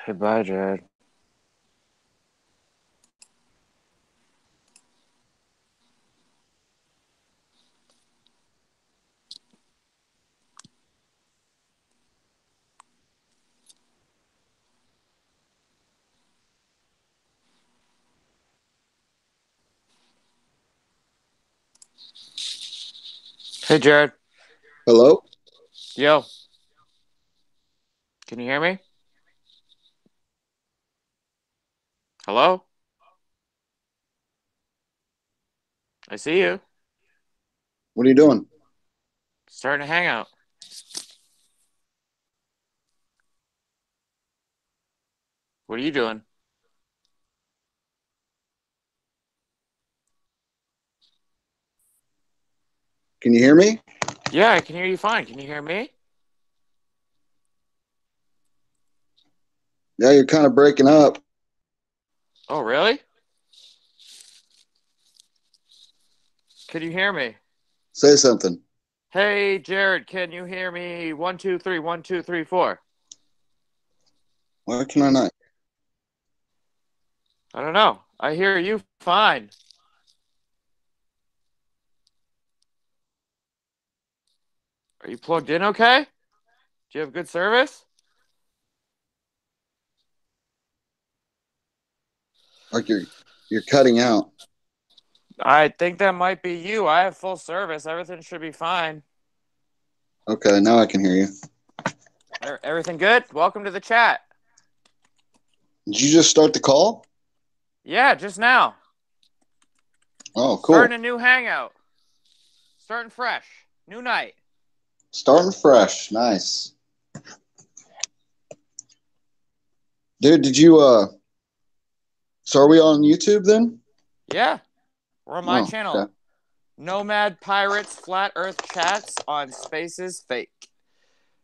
Hey, bye, Jared. Hey, Jared. Hello? Yo. Can you hear me? Hello? I see you. What are you doing? Starting to hang out. What are you doing? Can you hear me? Yeah, I can hear you fine. Can you hear me? Yeah, you're kind of breaking up. Oh, really? Can you hear me? Say something. Hey, Jared, can you hear me? 1, 2, 3, 1, 2, 3, 4. Why can I not? I don't know. I hear you fine. Are you plugged in okay? Do you have good service? Like you're cutting out. I think that might be you. I have full service. Everything should be fine. Okay, now I can hear you. Everything good? Welcome to the chat. Did you just start the call? Yeah, just now. Oh, Starting cool. a new hangout. Starting fresh. New night. Starting fresh. Nice. Dude, did you so are we on YouTube then? Yeah, we're on my Oh, channel. okay. Nomad Pirates Flat Earth Chats on Spaces Fake.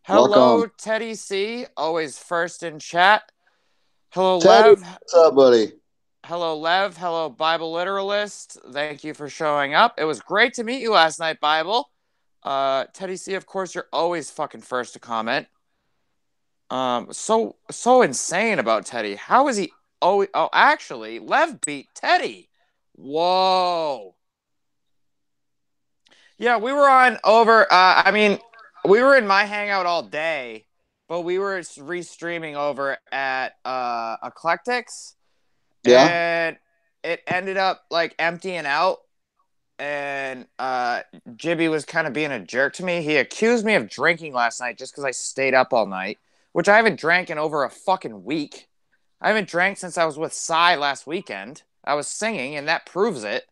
Welcome. Hello, Teddy C. Always first in chat. Hello, Teddy, Lev. what's up, buddy? Hello, Lev. Hello, Bible Literalist. Thank you for showing up. It was great to meet you last night, Bible. Teddy C, of course, you're always fucking first to comment. So insane about Teddy. How is he? Oh, actually, Lev beat Teddy. Whoa. Yeah, we were on over. We were in my hangout all day, but we were restreaming over at Eclectics, Yeah? and it ended up like emptying out. And Jibby was kind of being a jerk to me. He accused me of drinking last night just because I stayed up all night, which I haven't drank in over a fucking week. I haven't drank since I was with Cy last weekend. I was singing, and that proves it.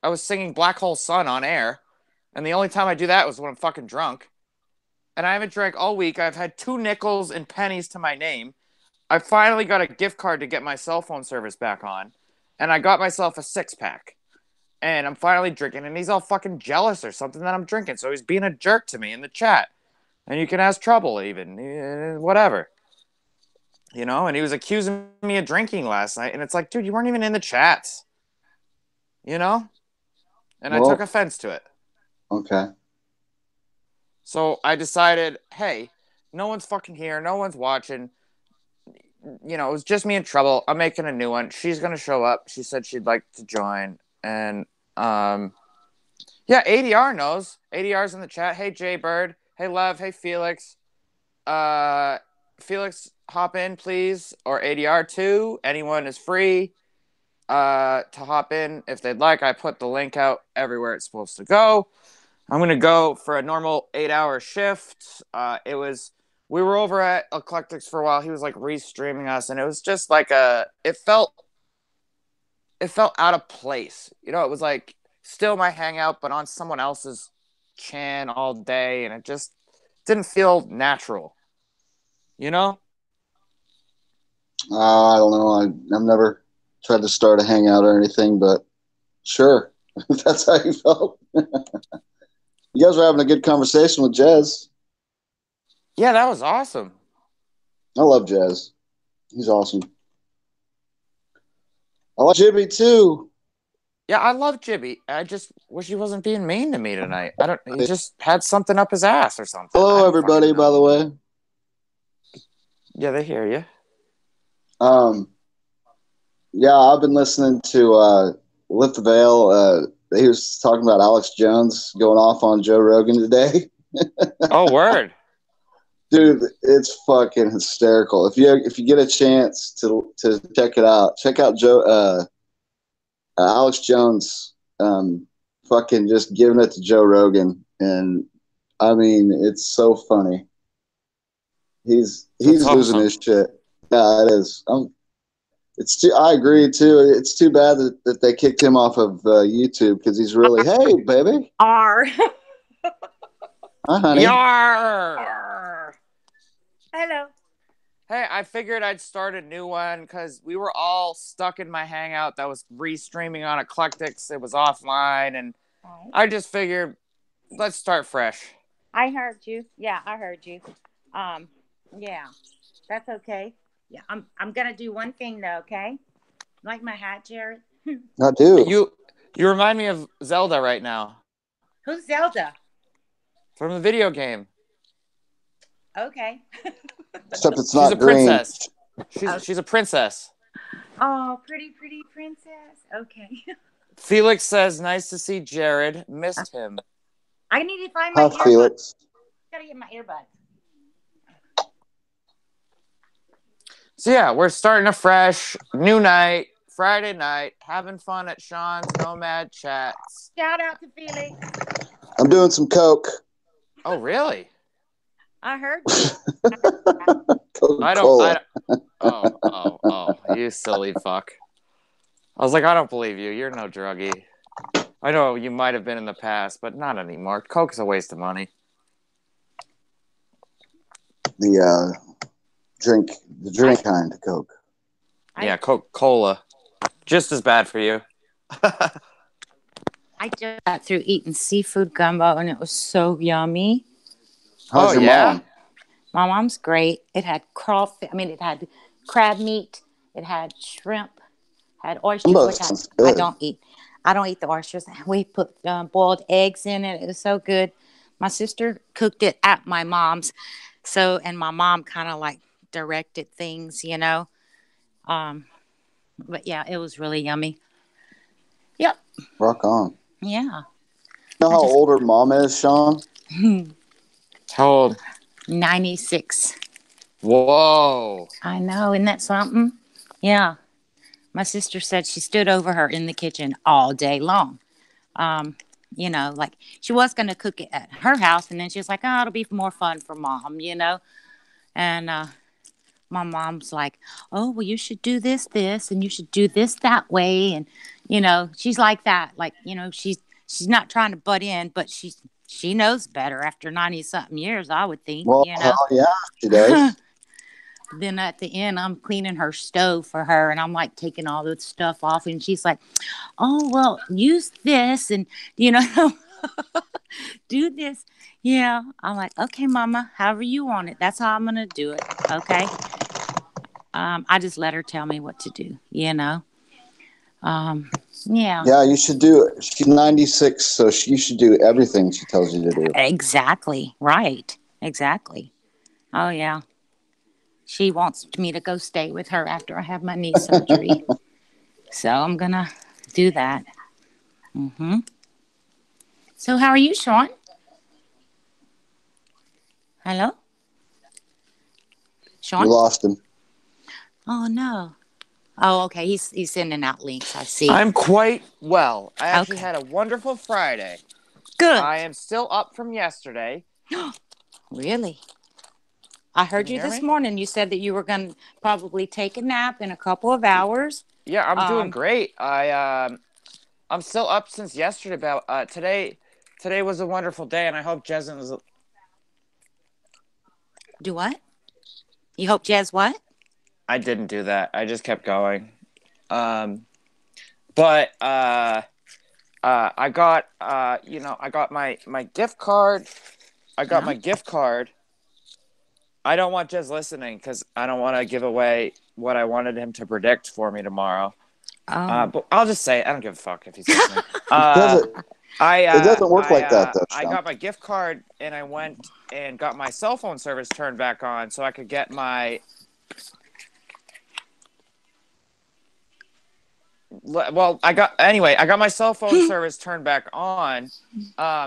I was singing Black Hole Sun on air, and the only time I do that was when I'm fucking drunk. And I haven't drank all week. I've had 2 nickels and pennies to my name. I finally got a gift card to get my cell phone service back on, and I got myself a 6 pack. And I'm finally drinking, and he's all fucking jealous or something that I'm drinking. So he's being a jerk to me in the chat. And you can ask Trouble, even. Whatever. And he was accusing me of drinking last night. And it's like, dude, you weren't even in the chats. You know? And I took Well, offense to it. okay. So I decided, hey, no one's fucking here. No one's watching. It was just me and Trouble. I'm making a new one. She's going to show up. She said she'd like to join. And, yeah, ADR knows. ADR's in the chat. Hey, Jay Bird. Hey, Lev. Hey, Felix. Felix, hop in, please. Or ADR too. Anyone is free to hop in if they'd like. I put the link out everywhere it's supposed to go. I'm gonna go for a normal 8-hour shift. We were over at Eclectics for a while. He was like restreaming us, and it was just like it felt out of place. It was like still my hangout, but on someone else's chan all day, and it just didn't feel natural. You know? I don't know. I've never tried to start a hangout or anything, but sure. If that's how you felt. You guys were having a good conversation with Jez. Yeah, that was awesome. I love Jez. He's awesome. I like Jibby too. Yeah, I love Jibby. I just wish he wasn't being mean to me tonight. I don't. He just had something up his ass or something. I Hello, don't fucking everybody, by know. the way. Yeah, they hear you. Um, yeah, I've been listening to Lift the Veil. He was talking about Alex Jones going off on Joe Rogan today. Oh, word. Dude, it's fucking hysterical. If you get a chance to check it out, check out Joe Alex Jones fucking just giving it to Joe Rogan, and I mean it's so funny. That's He's losing awesome. his shit. Yeah, it is. It's too. I agree too. It's too bad that they kicked him off of YouTube because he's really, hey baby, R. hi honey. Yar! R. Hello. Hey, I figured I'd start a new one because we were all stuck in my Hangout that was restreaming on Eclectics. It was offline, and Right. I just figured let's start fresh. I heard you. Yeah, I heard you. Um, yeah, that's okay. Yeah, I'm gonna do one thing though. Okay, like my hat, Jared. I do. You remind me of Zelda right now Who's Zelda? from the video game. Okay. Except it's She's a not green. princess. Oh, She's a princess. oh, pretty, pretty princess. Okay. Felix says, "Nice to see Jared. Missed him." I need to find my Hi earbuds. Felix. Gotta get my earbuds. So yeah, we're starting a fresh new night, Friday night, having fun at Sean's Nomad chats. Shout out to Felix. I'm doing some coke. Oh really? I heard you. I don't. Coca-Cola. Oh, you silly fuck. I was like, I don't believe you. You're no druggie. I know you might have been in the past, but not anymore. Coke's a waste of money. The drink kind of Coke. Yeah, Coca-Cola. Just as bad for you. I just got through eating seafood gumbo and it was so yummy. How's your mom? My mom's great. It had crawfish. I mean, it had crab meat. It had shrimp. Had oysters, Gumbo which sounds I good. don't eat. I don't eat the oysters. We put boiled eggs in it. It was so good. My sister cooked it at my mom's. So, and my mom kind of like directed things, you know. Um, but yeah, it was really yummy. Yep. Rock on. Yeah. You know I how just old her mom is, Sean? How old? 96. Whoa. I know. Isn't that something? Yeah. My sister said she stood over her in the kitchen all day long. Um, you know, like she was going to cook it at her house, and then she was like, "Oh, it'll be more fun for mom," you know. And my mom's like, "Oh, well, you should do this, and you should do this that way," and you know, she's like that. Like, you know, she's not trying to butt in, but she knows better after 90 something years, I would think, Well, you know. hell yeah, she does. Then at the end, I'm cleaning her stove for her, and I'm like taking all the stuff off, and she's like, "Oh, well, use this, and you know, do this." Yeah, I'm like, "Okay, Mama, however you want it, that's how I'm gonna do it." Okay. I just let her tell me what to do, you know. Um, yeah, Yeah, you should do it. She's 96, so you should do everything she tells you to do. exactly, right, exactly. Oh yeah, she wants me to go stay with her after I have my knee surgery, so I'm gonna do that. Mm-hmm. So, how are you, Sean? Hello, You Sean? lost him. Oh no. Oh, okay. He's sending out links. I see. I'm quite well. I actually Okay. had a wonderful Friday. Good. I am still up from yesterday. Really? I Can heard you you hear this me? morning. You said that you were going to probably take a nap in a couple of hours. Yeah, I'm doing Um, great. I'm still up since yesterday. About today. Today was a wonderful day, and I hope Jezen was. do what? You hope Jazz what? I didn't do that. I just kept going. Um, but I got I got my gift card. I got Yeah. my gift card. I don't want Jez listening because I don't want to give away what I wanted him to predict for me tomorrow. Oh. But I'll just say I don't give a fuck if he's listening. It doesn't. It doesn't work like that, though, I Sean. got my gift card and I went and got my cell phone service turned back on so I could get my Well, I got my cell phone service turned back on.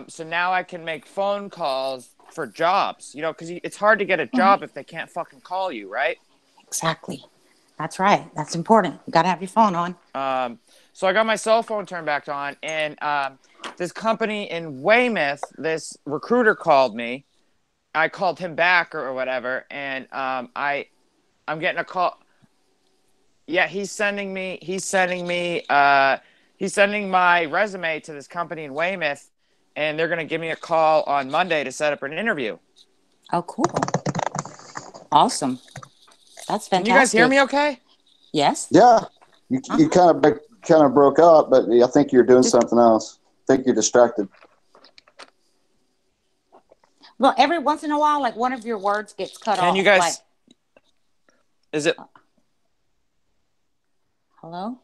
So now I can make phone calls for jobs, you know, because it's hard to get a job if they can't fucking call you, right? Exactly. That's right. That's important. You got to have your phone on. So I got my cell phone turned back on, and this company in Weymouth, this recruiter called me. I called him back or whatever, and I'm getting a call. Yeah, he's sending my resume to this company in Weymouth, and they're gonna give me a call on Monday to set up an interview. Oh, cool. Awesome. That's fantastic. Can you guys hear me okay? Yes. Yeah. You kind of broke up, but I think you're doing something else. I think you're distracted. Well, every once in a while, like one of your words gets cut off. Can you guys? Like, is it? Hello?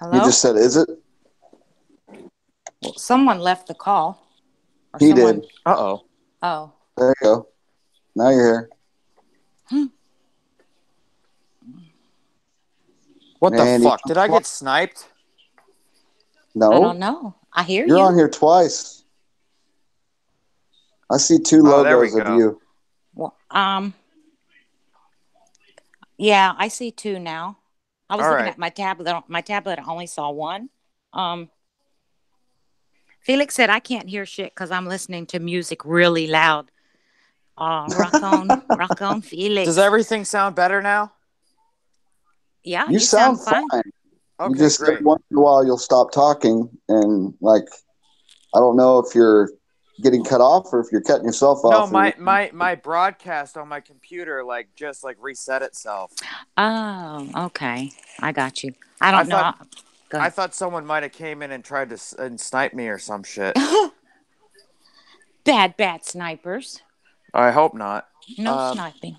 You just said, is it? Well, someone left the call. He did. Uh-oh. Oh. There you go. Now you're here. What the fuck? Did I get sniped? No. I don't know. I hear you. You're on here twice. I see two logos of you. Well, yeah, I see two now. I was looking at my tablet. My tablet, I only saw one. Felix said, I can't hear shit because I'm listening to music really loud. Rock on, Felix. Does everything sound better now? Yeah, you sound fine. Okay, you just great. Every once in a while you'll stop talking, and like I don't know if you're getting cut off or if you're cutting yourself off. No, my broadcast on my computer just reset itself. Oh, okay. I got you. I don't know. I thought someone might have came in and tried to snipe me or some shit. Bad snipers. I hope not. No sniping.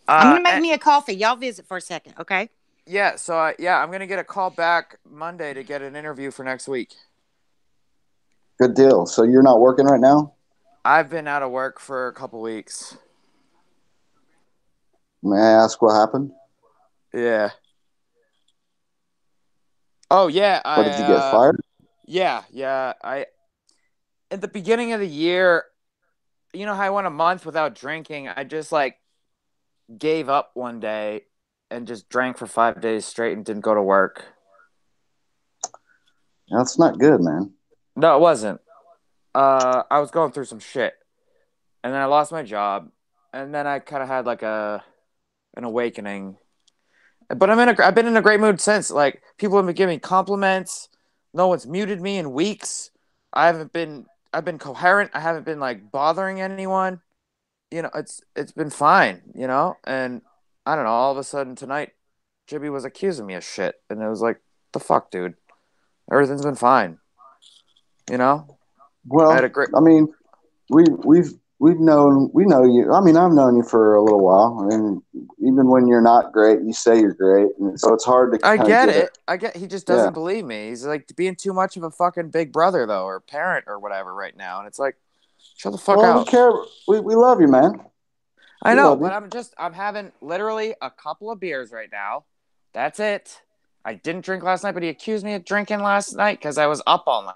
I'm going to make me a coffee. Y'all visit for a second, okay? Yeah, so I'm going to get a call back Monday to get an interview for next week. Good deal. So you're not working right now? I've been out of work for a couple weeks. May I ask what happened? Yeah. Oh, yeah. What, did you get fired? Yeah. At the beginning of the year, you know how I went a month without drinking? I just gave up one day and just drank for 5 days straight and didn't go to work. That's not good, man. No, it wasn't. I was going through some shit, and then I lost my job, and then I kind of had an awakening. But I've been in a great mood since. Like, people have been giving compliments. No one's muted me in weeks. I've been coherent. I haven't been bothering anyone. You know, it's been fine, you know? And I don't know, all of a sudden tonight, Jibby was accusing me of shit. And it was like, the fuck, dude? Everything's been fine. You know? Well, I mean, we know you. I mean, I've known you for a little while, and even when you're not great, you say you're great, and so it's hard to. I get it. He just doesn't believe me. He's being too much of a fucking big brother, though, or parent, or whatever, right now. And it's like, shut the fuck out. We care. We love you, man. I know, but I'm having literally a couple of beers right now. That's it. I didn't drink last night, but he accused me of drinking last night because I was up all night.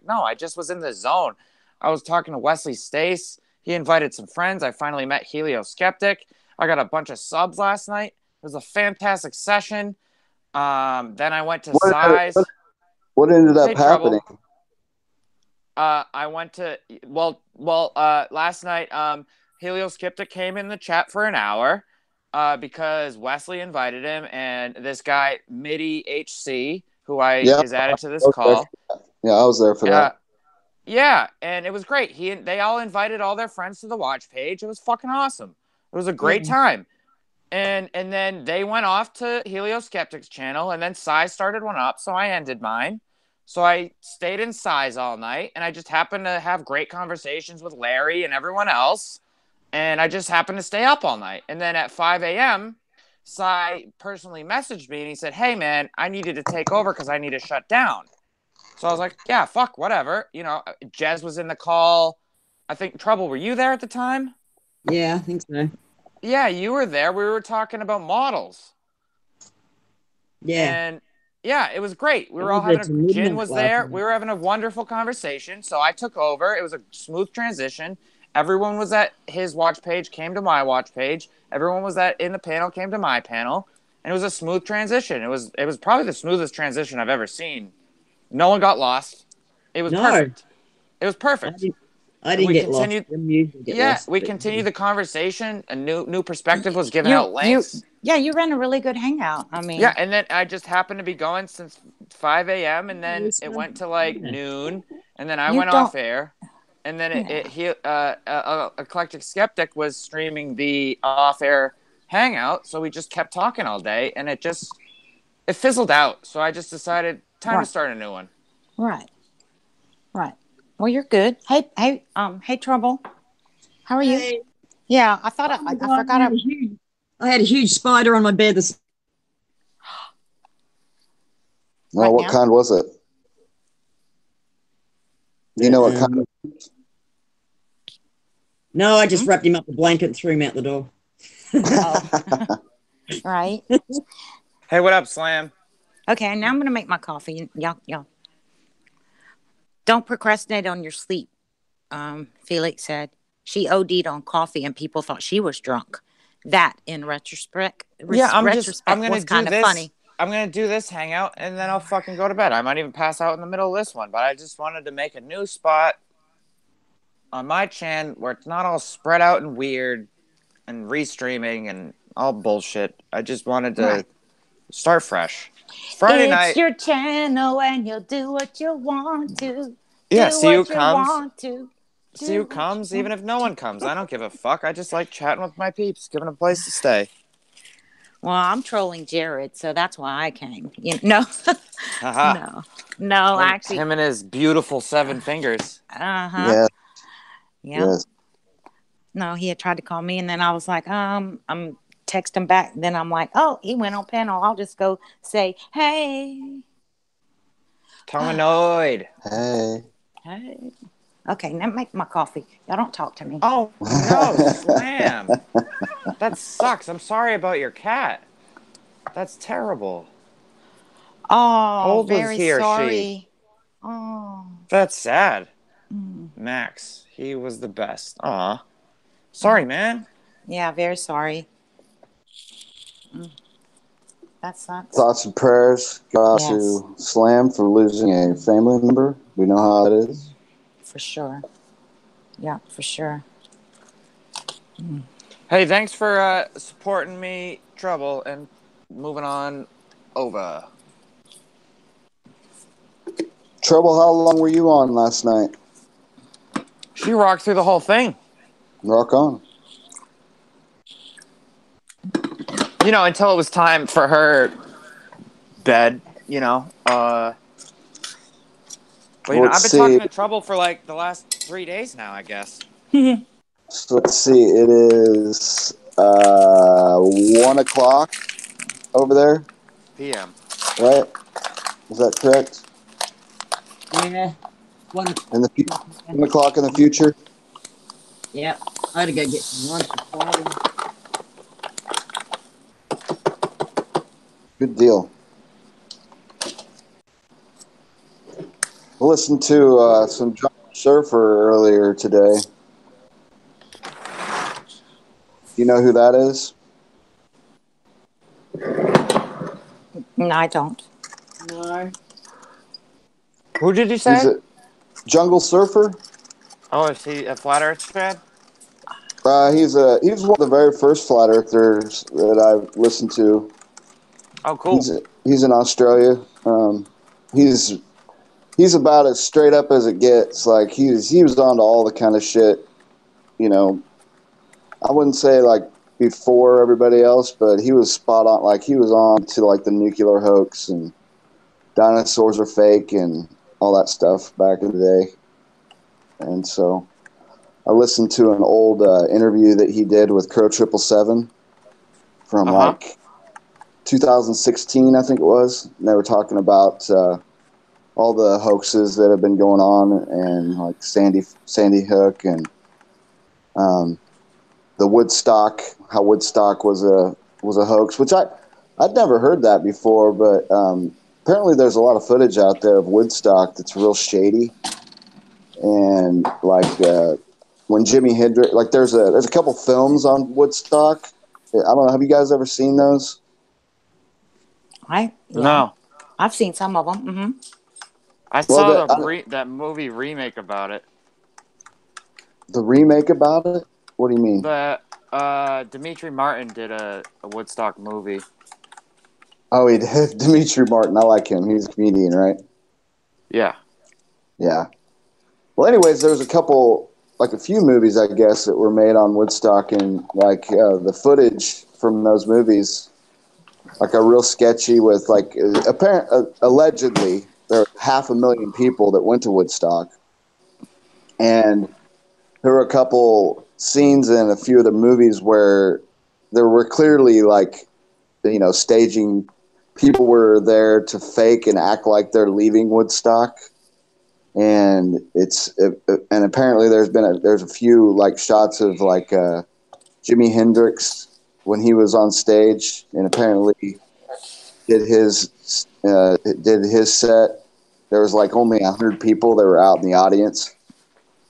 No, I just was in the zone. I was talking to Wesley Stace. He invited some friends. I finally met Helio Skeptic. I got a bunch of subs last night. It was a fantastic session. Then I went to Size. What ended up happening? I went to last night. Helio Skeptic came in the chat for an hour because Wesley invited him, and this guy Midi HC, who is added to this call. Yeah, I was there for that. Yeah, and it was great. They all invited all their friends to the watch page. It was fucking awesome. It was a great time. And then they went off to Helio Skeptic's channel, and then Size started one up, so I ended mine. So I stayed in Size all night, and I just happened to have great conversations with Larry and everyone else, and I just happened to stay up all night. And then at 5 a.m., Cy personally messaged me, and he said, hey, man, I needed to take over because I need to shut down. So I was like, yeah, fuck, whatever. You know, Jez was in the call. I think, Trouble, were you there at the time? Yeah, I think so. Yeah, you were there. We were talking about models. Yeah. And yeah, it was great. We were I all read having some Jen midnight was last there. night. We were having a wonderful conversation. So I took over. It was a smooth transition. Everyone was at his watch page, came to my watch page. Everyone was in the panel, came to my panel, and it was a smooth transition. It was probably the smoothest transition I've ever seen. No one got lost. It was No, perfect. It was I perfect. didn't. I didn't We get lost. continued. I usually get Yeah, lost. we But continued the conversation. A new perspective was given You out you lengths. yeah, you ran a really good hangout. I Yeah, mean, and then I just happened to be going since 5 a.m. and then it's it not- went to like yeah. noon, and then I you went off don't. air, and then Yeah. Eclectic Skeptic was streaming the off air hangout, so we just kept talking all day, and it fizzled out. So I just decided time to Right. start a new one. Right. Right. Well, you're good. Hey, Trouble. How are you? Hey, Yeah, I thought oh my I God, forgot. I had a huge spider on my bed this. Well, Right what now. kind was it? You know what kind? No, I just wrapped him up in a blanket and threw him out the door. Oh, right. Hey, what up, Slam? Okay, now I'm gonna make my coffee. Y'all, don't procrastinate on your sleep. Felix said she OD'd on coffee and people thought she was drunk. That, in retrospect, Yeah, I'm gonna was do kind of this. funny. I'm gonna do this hangout and then I'll fucking go to bed. I might even pass out in the middle of this one, but I just wanted to make a new spot on my chan where it's not all spread out and weird and restreaming and all bullshit. I just wanted to Right. start fresh. It's Friday It's night. your channel and you'll do what you want to. Yeah, Do see who what you comes. want to. See who Do what comes, you even want. if no one comes. I don't give a fuck. I just like chatting with my peeps, giving them a place to stay. Well, I'm trolling Jared, so that's why I came. No, Haha. no, actually, Him and his beautiful 7 fingers. Yeah. Yeah. Yes. No, he had tried to call me, and then I was like, I'm texting back. Then I'm like, oh, he went on panel. I'll just go say, hey, Tomanoid. Hey. hey. Okay, now make my coffee. Y'all don't talk to me. Oh no, Slam. That sucks. I'm sorry about your cat. That's terrible. How Oh, old was very he or she? sorry. Oh, That's sad. Max, he was the best. Aw. Sorry, man. yeah, very sorry. That sucks. Thoughts and prayers go out Yes, to Slam for losing a family member. We know how it is. for sure. Yeah, for sure. Hey, thanks for supporting me, Trouble, and moving on over. Trouble, how long were you on last night? She rocked through the whole thing. Rock on. Until it was time for her bed, But, Let's I've been see. talking to Trouble for like the last 3 days now, I guess. So let's see. It is 1:00 over there, PM. right? Is that correct? Yeah. 1:00 in the future. Yep. I had to go get some lunch with Friday. Good deal. I listened to some John Surfer earlier today. You know who that is? No, I don't. No. Who did you He's say? a Jungle Surfer. Oh, is he a Flat Earth fan? He's one of the very first flat earthers that I've listened to. Oh, cool. He's in Australia. He's about as straight up as it gets. Like he was on to all the kind of shit, I wouldn't say like before everybody else, but he was spot on. Like he was on to like the nuclear hoax and dinosaurs are fake and all that stuff back in the day. And so I listened to an old interview that he did with Crow 777 from like 2016, I think it was. And they were talking about all the hoaxes that have been going on and like Sandy Hook and the Woodstock, how Woodstock was a hoax, which I'd never heard that before, but apparently there's a lot of footage out there of Woodstock that's real shady, and like when Jimi Hendrix, like there's a couple films on Woodstock. I don't know. Have you guys ever seen those? No. I've seen some of them. Mm-hmm. I saw that movie remake about it. The remake about it? What do you mean? Dimitri Martin did a Woodstock movie. Oh, he did. Dimitri Martin. I like him. He's a comedian, right? Yeah. Yeah. Well, anyways, there was a few movies, I guess, that were made on Woodstock, and like the footage from those movies, like a real sketchy with like allegedly there were 500,000 people that went to Woodstock, and there were a couple scenes in a few of the movies where there were clearly like, staging. People were there to fake and act like they're leaving Woodstock, and and apparently there's a few like shots of like Jimi Hendrix when he was on stage, and apparently did his set. There was like only 100 people that were out in the audience,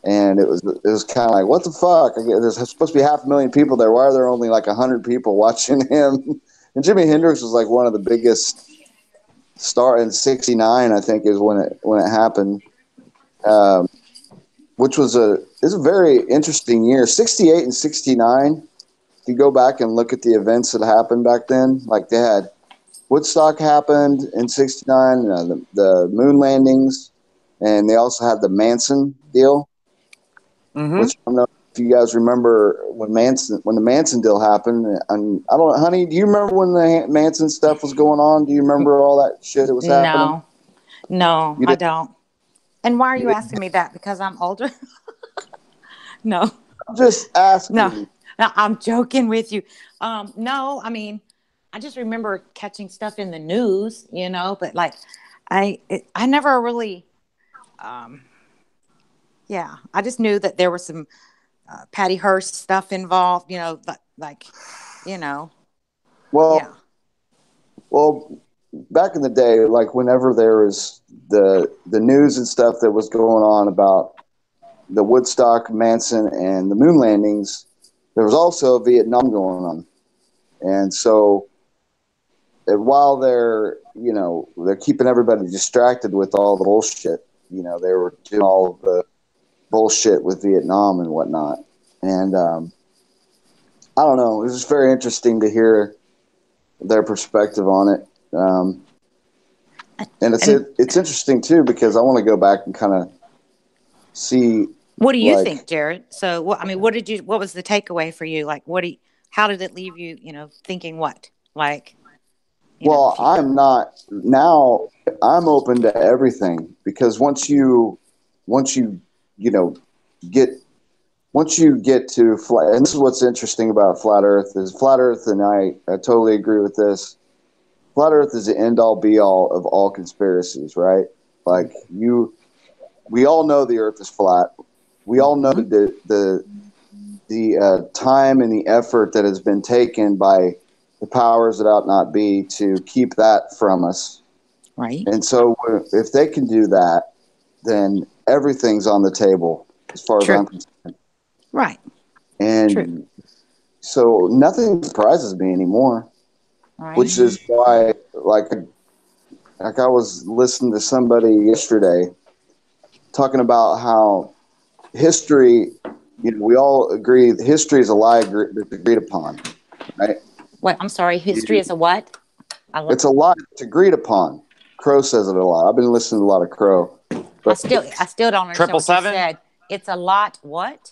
and it was kind of like, what the fuck? There's supposed to be 500,000 people there. Why are there only like 100 people watching him? And Jimi Hendrix was like one of the biggest star in '69, I think, is when it happened, which was a very interesting year. '68 and '69. If you go back and look at the events that happened back then, like they had Woodstock happened in '69, the moon landings, and they also had the Manson deal. Mm-hmm. Which I don't know if you guys remember when the Manson deal happened. And I don't know, honey, do you remember when the Manson stuff was going on? Do you remember all that shit that was happening? No, I don't. And why are you asking me that? Because I'm older? No. I'm just asking. No, I'm joking with you. No, I mean, I just remember catching stuff in the news, but like, I never really, yeah, I just knew that there was some Patty Hearst stuff involved, like, Well, yeah. Well, back in the day, like whenever there was the news and stuff that was going on about the Woodstock, Manson, and the moon landings, there was also Vietnam going on, and so while they're keeping everybody distracted with all the bullshit, they were doing all of the bullshit with Vietnam and whatnot, and I don't know, it was just very interesting to hear their perspective on it. And it's interesting too, because I want to go back and kind of see. What do you think, Jared? So, what was the takeaway for you? Like, how did it leave you, thinking what? Like, well, I'm open to everything, because once you get to flat, and this is what's interesting about flat Earth, and I totally agree with this. Flat Earth is the end all be all of all conspiracies, right? Like we all know the Earth is flat. We all know the time and the effort that has been taken by the powers that ought not be to keep that from us. Right. And so if they can do that, then everything's on the table as far as I'm concerned. Right. And so nothing surprises me anymore. Right. Which is why, like I was listening to somebody yesterday talking about how history, we all agree that history is a lie that's agreed upon, right? Wait, I'm sorry. History is a what? It's a lie that's agreed upon. Crow says it a lot. I've been listening to a lot of Crow. I still don't understand what you said. It's a lot. What?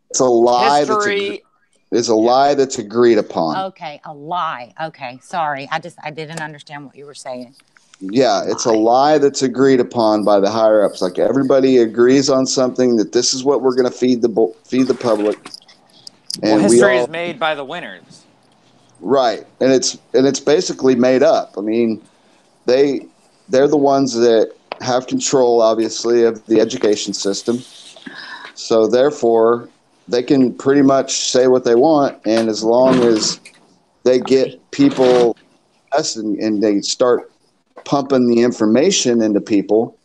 It's a lie. History is a lie that's agreed upon. Okay, a lie. Okay, sorry. I didn't understand what you were saying. Yeah, it's a lie that's agreed upon by the higher ups. Like everybody agrees on something, that this is what we're going to feed the public. And history is made by the winners. Right, and it's basically made up. I mean, they're the ones that have control, obviously, of the education system. So therefore, they can pretty much say what they want, and as long as they get people press and they start pumping the information into people,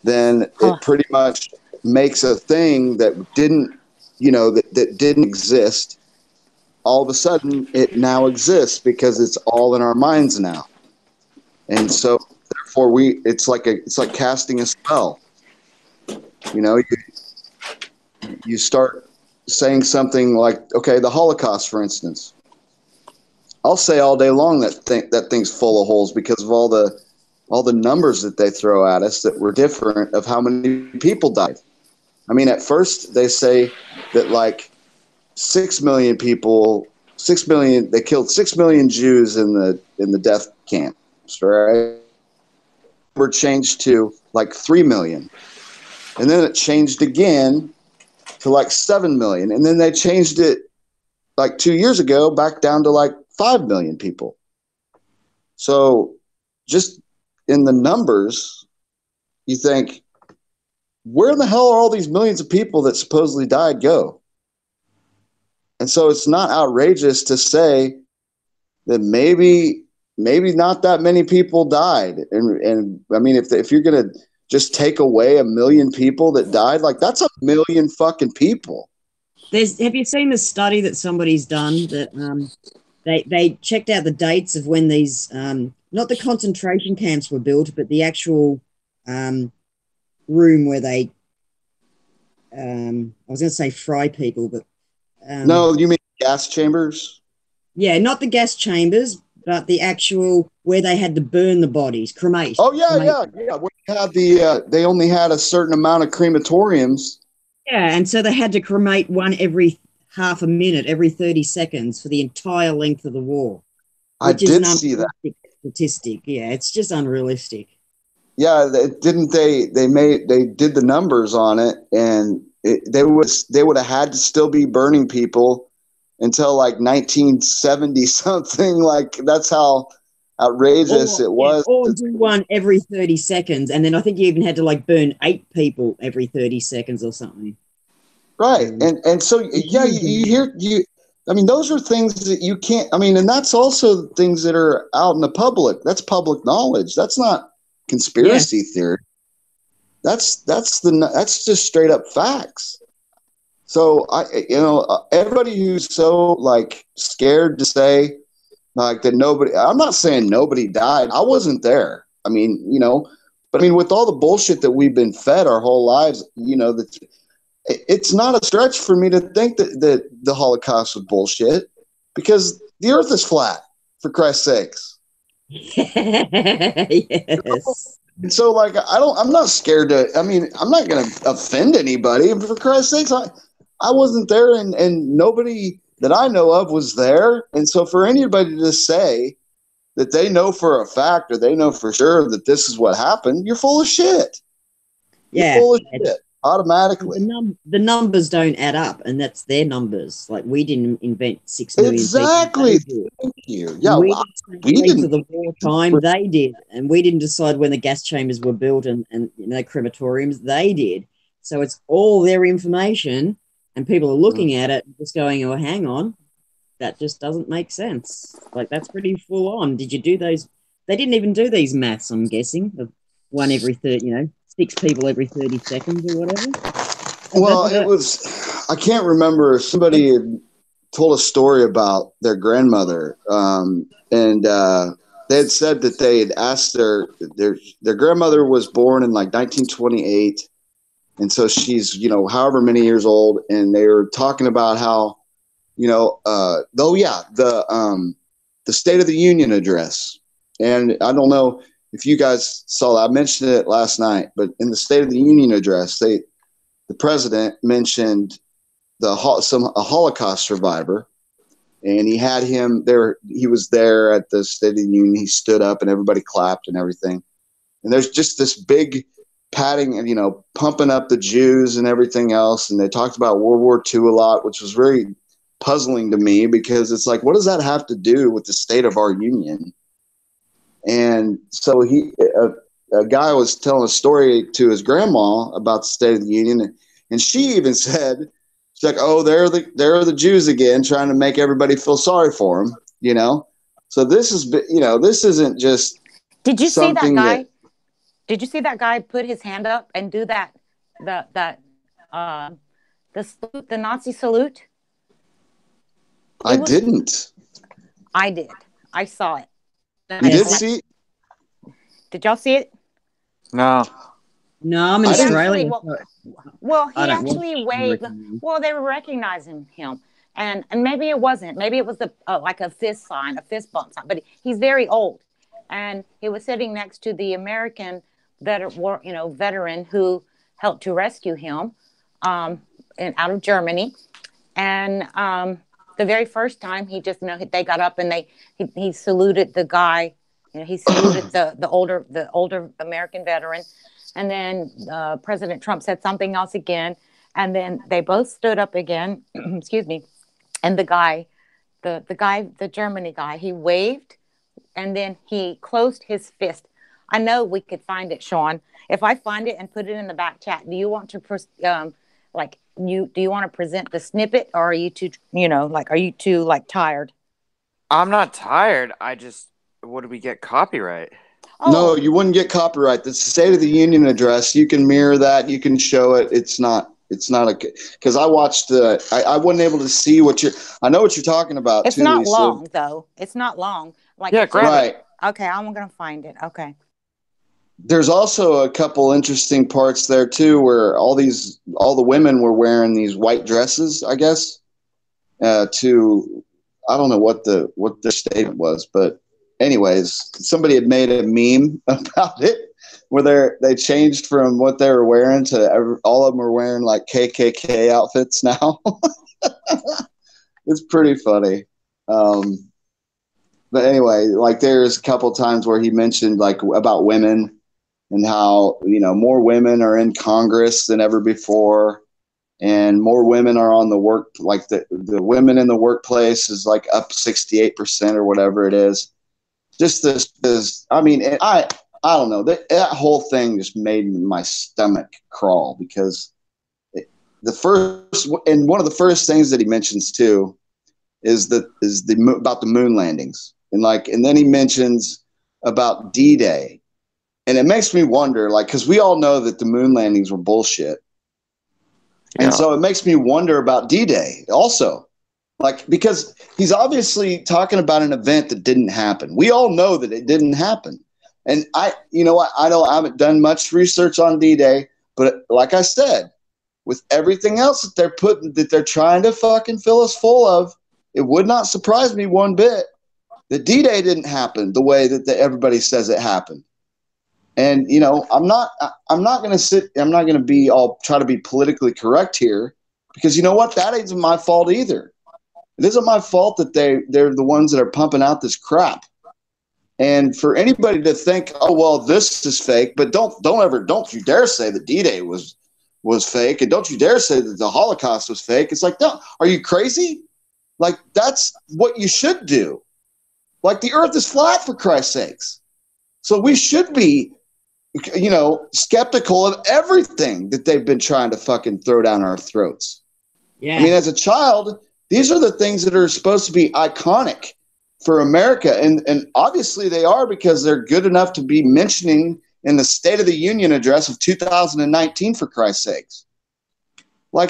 then it pretty much makes a thing that didn't, that didn't exist. All of a sudden, it now exists because it's all in our minds now. And so, therefore, it's like casting a spell. You start saying something like, okay, the Holocaust, for instance. I'll say all day long that thing's full of holes because of all the numbers that they throw at us that were different of how many people died. I mean, at first they say that like 6 million people, 6 million, they killed 6 million Jews in the death camps, right? Were changed to like 3 million. And then it changed again to like 7 million. And then they changed it like 2 years ago back down to like 5 million people. So just in the numbers, you think, where in the hell are all these millions of people that supposedly died go? And so it's not outrageous to say that maybe not that many people died. And I mean, if you're going to just take away 1 million people that died, like that's 1 million fucking people. Have you seen the study that somebody's done that they checked out the dates of when these not the concentration camps were built, but the actual room where they I was going to say fry people, but no, you mean gas chambers? Yeah, not the gas chambers, but the actual where they had to burn the bodies, cremate. Oh yeah, cremate. yeah. We had they only had a certain amount of crematoriums. Yeah, and so they had to cremate one every half a minute, every 30 seconds for the entire length of the war. I did see that statistic. Yeah, it's just unrealistic. Yeah, they did the numbers on it, and they would have had to still be burning people until like 1970 something. Like that's how outrageous it was. Or do one every 30 seconds, and then I think you even had to like burn 8 people every 30 seconds or something. Right, and so yeah, I mean, those are things that you can't. I mean, and that's also things that are out in the public. That's public knowledge. That's not conspiracy theory. That's just straight up facts. So everybody who's so like scared to say like that nobody. I'm not saying nobody died. I wasn't there. I mean, but I mean, with all the bullshit that we've been fed our whole lives, that. It's not a stretch for me to think that the Holocaust was bullshit because the earth is flat, for Christ's sakes. Yes. And so like, I'm not scared to, I mean, I'm not going to offend anybody. For Christ's sakes, I wasn't there and nobody that I know of was there. And so for anybody to say that they know for a fact or they know for sure that this is what happened, you're full of shit. You're full of shit. Automatically, the numbers don't add up, and that's their numbers. Like we didn't invent 6 million. Exactly. Thank you. Yeah, we didn't. For the wartime, they did, and we didn't decide when the gas chambers were built and crematoriums. They did. So it's all their information, and people are looking at it, just going, "Oh, hang on, that just doesn't make sense." Like that's pretty full on. Did you do those? They didn't even do these maths. I'm guessing of one every 30. 6 people every 30 seconds or whatever. Well, it was, I can't remember. Somebody had told a story about their grandmother. And they had said that they had asked their grandmother was born in like 1928. And so she's, however many years old. And they were talking about how, the State of the Union address. And I don't know if you guys saw that, I mentioned it last night, but in the State of the Union address, the president mentioned a Holocaust survivor, and he had him there. He was there at the State of the Union. He stood up, and everybody clapped and everything. And there's just this big patting and pumping up the Jews and everything else. And they talked about World War II a lot, which was very puzzling to me because it's like, what does that have to do with the state of our union? And so a guy was telling a story to his grandma about the State of the Union, and she even said, she's like, "Oh, there are the Jews again, trying to make everybody feel sorry for them," So this is, this isn't just. Did you see that something guy? Did you see that guy put his hand up and do that? The salute, the Nazi salute. I didn't. I did. I saw it. You did see it? Did y'all see it? No. No, I'm in Australia. Well, he actually waved. Well, they were recognizing him, and maybe it wasn't. Maybe it was like a fist sign, a fist bump sign. But he's very old, and he was sitting next to the American veteran who helped to rescue him, out of Germany, and the very first time he just they got up and he saluted the guy. He saluted the older American veteran. And then President Trump said something else again. And then they both stood up again. Excuse me. And the Germany guy, he waved and then he closed his fist. I know we could find it, Sean. If I find it and put it in the back chat, do you want to do you want to present the snippet, or are you too tired? I'm not tired. Would we get copyright? Oh. No, you wouldn't get copyright. The State of the Union address. You can mirror that. You can show it. It's not because I watched I wasn't able to see I know what you're talking about. It's not long though. It's not long. Right. Okay, I'm going to find it. Okay. There's also a couple interesting parts there too, where all the women were wearing these white dresses, I guess, I don't know what their statement was, but anyways, somebody had made a meme about it where they changed from what they were wearing to all of them are wearing like KKK outfits now. It's pretty funny. But anyway, like there's a couple times where he mentioned like about women and how, more women are in Congress than ever before. And more women are on the work, like the women in the workplace is like up 68% or whatever it is. Just this, I mean, I don't know. That whole thing just made my stomach crawl because one of the first things that he mentions too is about the moon landings. And then he mentions about D-Day. And it makes me wonder, because we all know that the moon landings were bullshit. Yeah. And so it makes me wonder about D-Day also. Because he's obviously talking about an event that didn't happen. We all know that it didn't happen. And I haven't done much research on D-Day, but like I said, with everything else that they're trying to fucking fill us full of, it would not surprise me one bit that D-Day didn't happen the way that everybody says it happened. And, I'm not going to try to be politically correct here because you know what? That isn't my fault either. It isn't my fault that they're the ones that are pumping out this crap. And for anybody to think, oh, well, this is fake, but don't you dare say that D-Day was fake. And don't you dare say that the Holocaust was fake. It's like, no, are you crazy? That's what you should do. The earth is flat, for Christ's sakes. So we should be, skeptical of everything that they've been trying to fucking throw down our throats. Yeah. I mean, as a child, these are the things that are supposed to be iconic for America. And obviously they are because they're good enough to be mentioning in the State of the Union address of 2019, for Christ's sakes.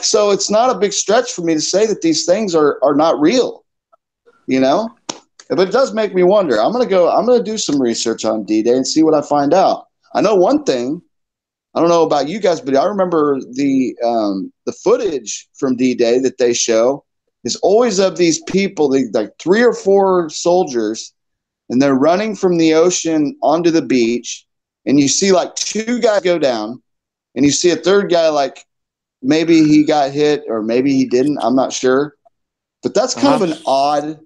So it's not a big stretch for me to say that these things are not real, But it does make me wonder. I'm going to do some research on D-Day and see what I find out. I know one thing. I don't know about you guys, but I remember the footage from D-Day that they show is always of these people, like 3 or 4 soldiers, and they're running from the ocean onto the beach, and you see 2 guys go down, and you see a third guy maybe he got hit or maybe he didn't. I'm not sure, but that's kind of an odd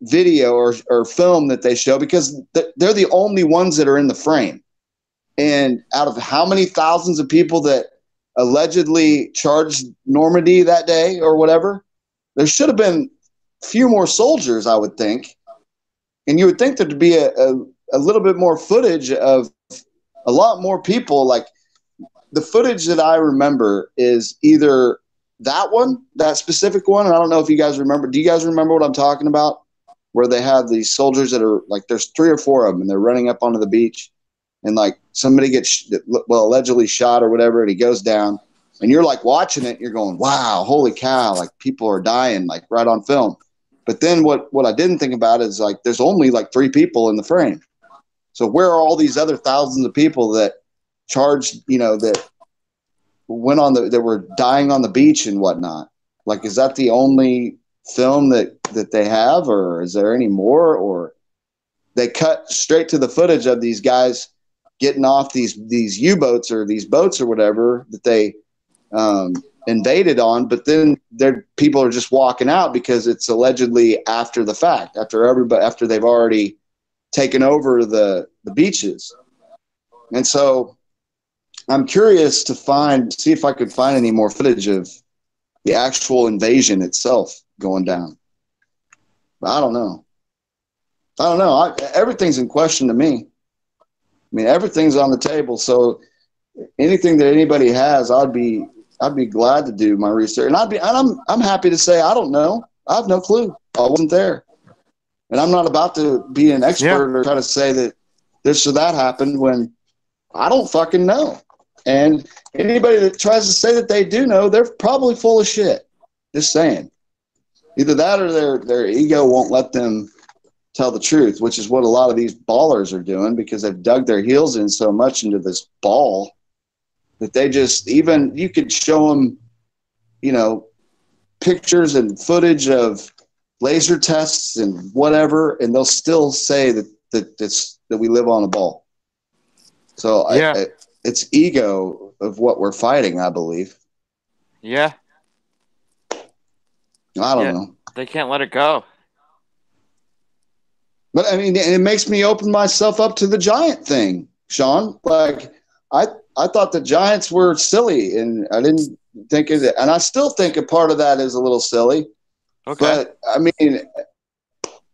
video or film that they show because they're the only ones that are in the frame. And out of how many thousands of people that allegedly charged Normandy that day or whatever, there should have been a few more soldiers, I would think. And you would think there'd be a little bit more footage of a lot more people. The footage that I remember is either that specific one. And I don't know if you guys remember. Do you guys remember what I'm talking about? where they have these soldiers that are like, there's 3 or 4 of them, and they're running up onto the beach, and like somebody gets allegedly shot or whatever, and he goes down, and you're like watching it, you're going, wow, holy cow, like people are dying like right on film. But then what I didn't think about is like there's only like 3 people in the frame. So where are all these other thousands of people that charged, that went on that were dying on the beach and whatnot? Like, is that the only film that they have, or is there any more? Or they cut straight to the footage of these guys getting off these U-boats or these boats or whatever that they invaded on, but then people are just walking out because it's allegedly after the fact, after they've already taken over the beaches. And so I'm curious to see if I could find any more footage of the actual invasion itself going down. But I don't know. Everything's in question to me. I mean, everything's on the table. So anything that anybody has, I'd be glad to do my research. And I'm happy to say I don't know. I have no clue. I wasn't there. And I'm not about to be an expert or try to say that this or that happened when I don't fucking know. And anybody that tries to say that they do know, they're probably full of shit. Just saying. Either that or their ego won't let them tell the truth, which is what a lot of these ballers are doing, because they've dug their heels in so much into this ball that they just, even you could show them, pictures and footage of laser tests and whatever, and they'll still say that we live on a ball. So it's ego of what we're fighting, I believe. Yeah. I don't know. They can't let it go. But I mean, it makes me open myself up to the giant thing, Sean. Like, I thought the giants were silly, and I didn't think of it. And I still think a part of that is a little silly. Okay. But I mean,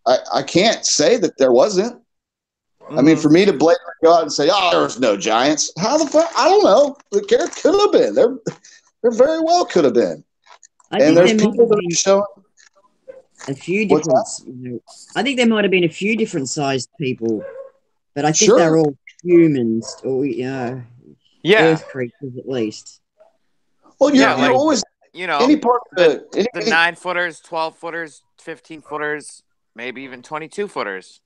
I can't say that there wasn't. Mm-hmm. I mean, for me to blatantly go out and say, "Oh, there's no giants," how the fuck? I don't know. There could have been. There very well could have been. And there's people that are showing a few different. I think there might have been a few different sized people, but I think they're all humans or earth creatures at least. Well, you're always any part of the 9-footers, 12-footers, 15-footers, maybe even 22-footers.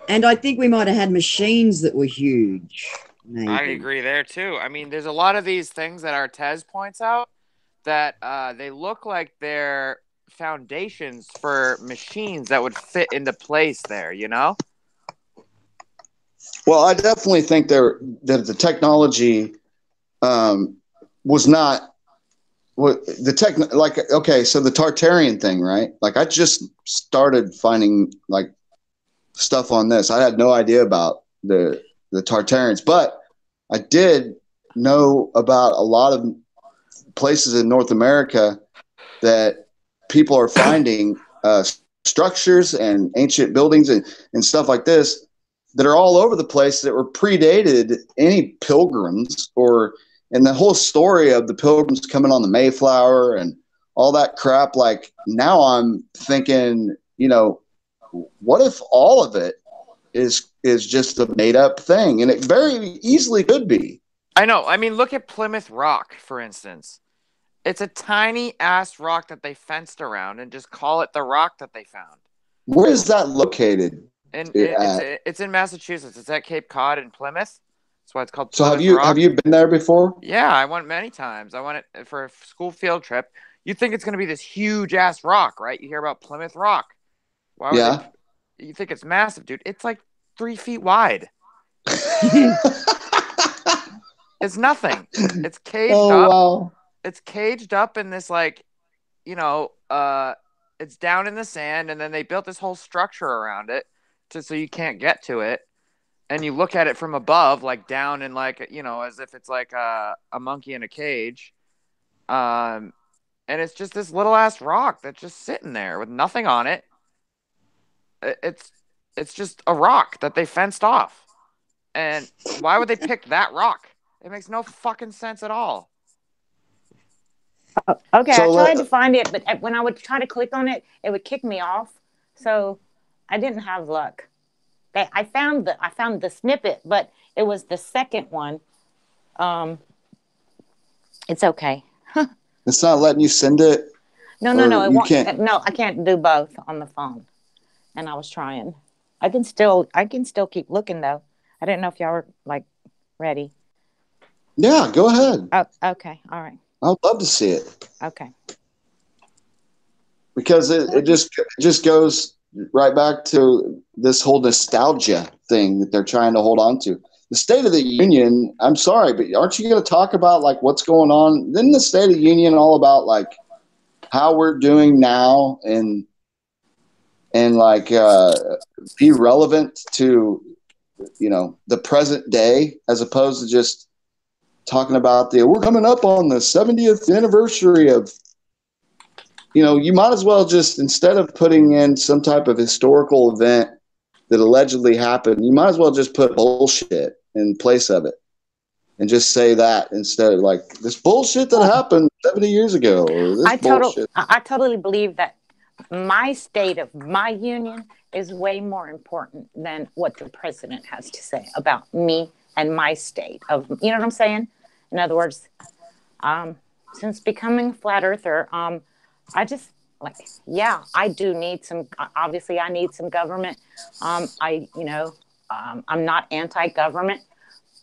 And I think we might have had machines that were huge. Maybe. I agree there too. I mean, there's a lot of these things that Artez points out that they look like they're foundations for machines that would fit into place there, Well, I definitely think that the technology was not so the Tartarian thing, right? Like, I just started finding like stuff on this. I had no idea about the Tartarians, but I did know about a lot of places in North America that people are finding structures and ancient buildings and stuff like this that are all over the place that were predated any pilgrims and the whole story of the pilgrims coming on the Mayflower and all that crap. Like, now I'm thinking, what if all of it is just a made up thing? And it very easily could be. I know. I mean, look at Plymouth Rock, for instance. It's a tiny ass rock that they fenced around and just call it the rock that they found. Where is that located? And it's in Massachusetts. It's at Cape Cod in Plymouth. That's why it's called Plymouth Rock. Rock. Have you been there before? Yeah, I went many times. I went for a school field trip. You think it's going to be this huge ass rock, right? You hear about Plymouth Rock. You think it's massive, dude. It's like 3 feet wide. It's nothing. It's caged up. Wow. It's caged up in this, like, it's down in the sand, and then they built this whole structure around it so you can't get to it. And you look at it from above, like down and like, as if it's like a monkey in a cage. And it's just this little ass rock that's just sitting there with nothing on it. It's just a rock that they fenced off. And why would they pick that rock? It makes no fucking sense at all. Okay, so I tried to find it, but when I would try to click on it, it would kick me off. So I didn't have luck. I found the snippet, but it was the second one. It's okay. It's not letting you send it. No. It you won't. can't. No, I can't do both on the phone. And I was trying. I can still keep looking though. I didn't know if y'all were like ready. Yeah, go ahead. Oh, okay. All right. I'd love to see it. Okay. Because it just goes right back to this whole nostalgia thing that they're trying to hold on to. The State of the Union, I'm sorry, but aren't you going to talk about like what's going on? Isn't the State of the Union all about like how we're doing now and like be relevant to, you know, the present day as opposed to just talking about we're coming up on the 70th anniversary of, you know, you might as well just, instead of putting in some type of historical event that allegedly happened, you might as well just put bullshit in place of it and just say that instead of like this bullshit that happened 70 years ago or this bullshit. I totally believe that my state of my union is way more important than what the president has to say about me and my state of, you know what I'm saying? In other words, since becoming a flat earther, I just like, yeah, I do need some, obviously I need some government. I'm not anti-government,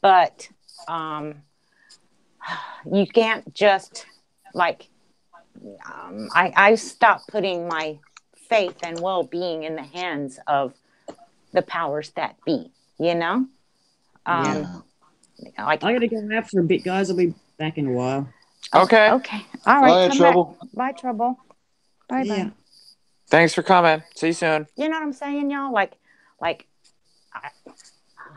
but you can't just like, I stopped putting my faith and well-being in the hands of the powers that be, you know? Yeah. Like, I gotta go out for a bit, guys. I'll be back in a while. Okay. Okay. All right. Bye, Trouble. Bye, Trouble. Bye, Yeah. bye. Thanks for coming. See you soon. You know what I'm saying, y'all? Like, I,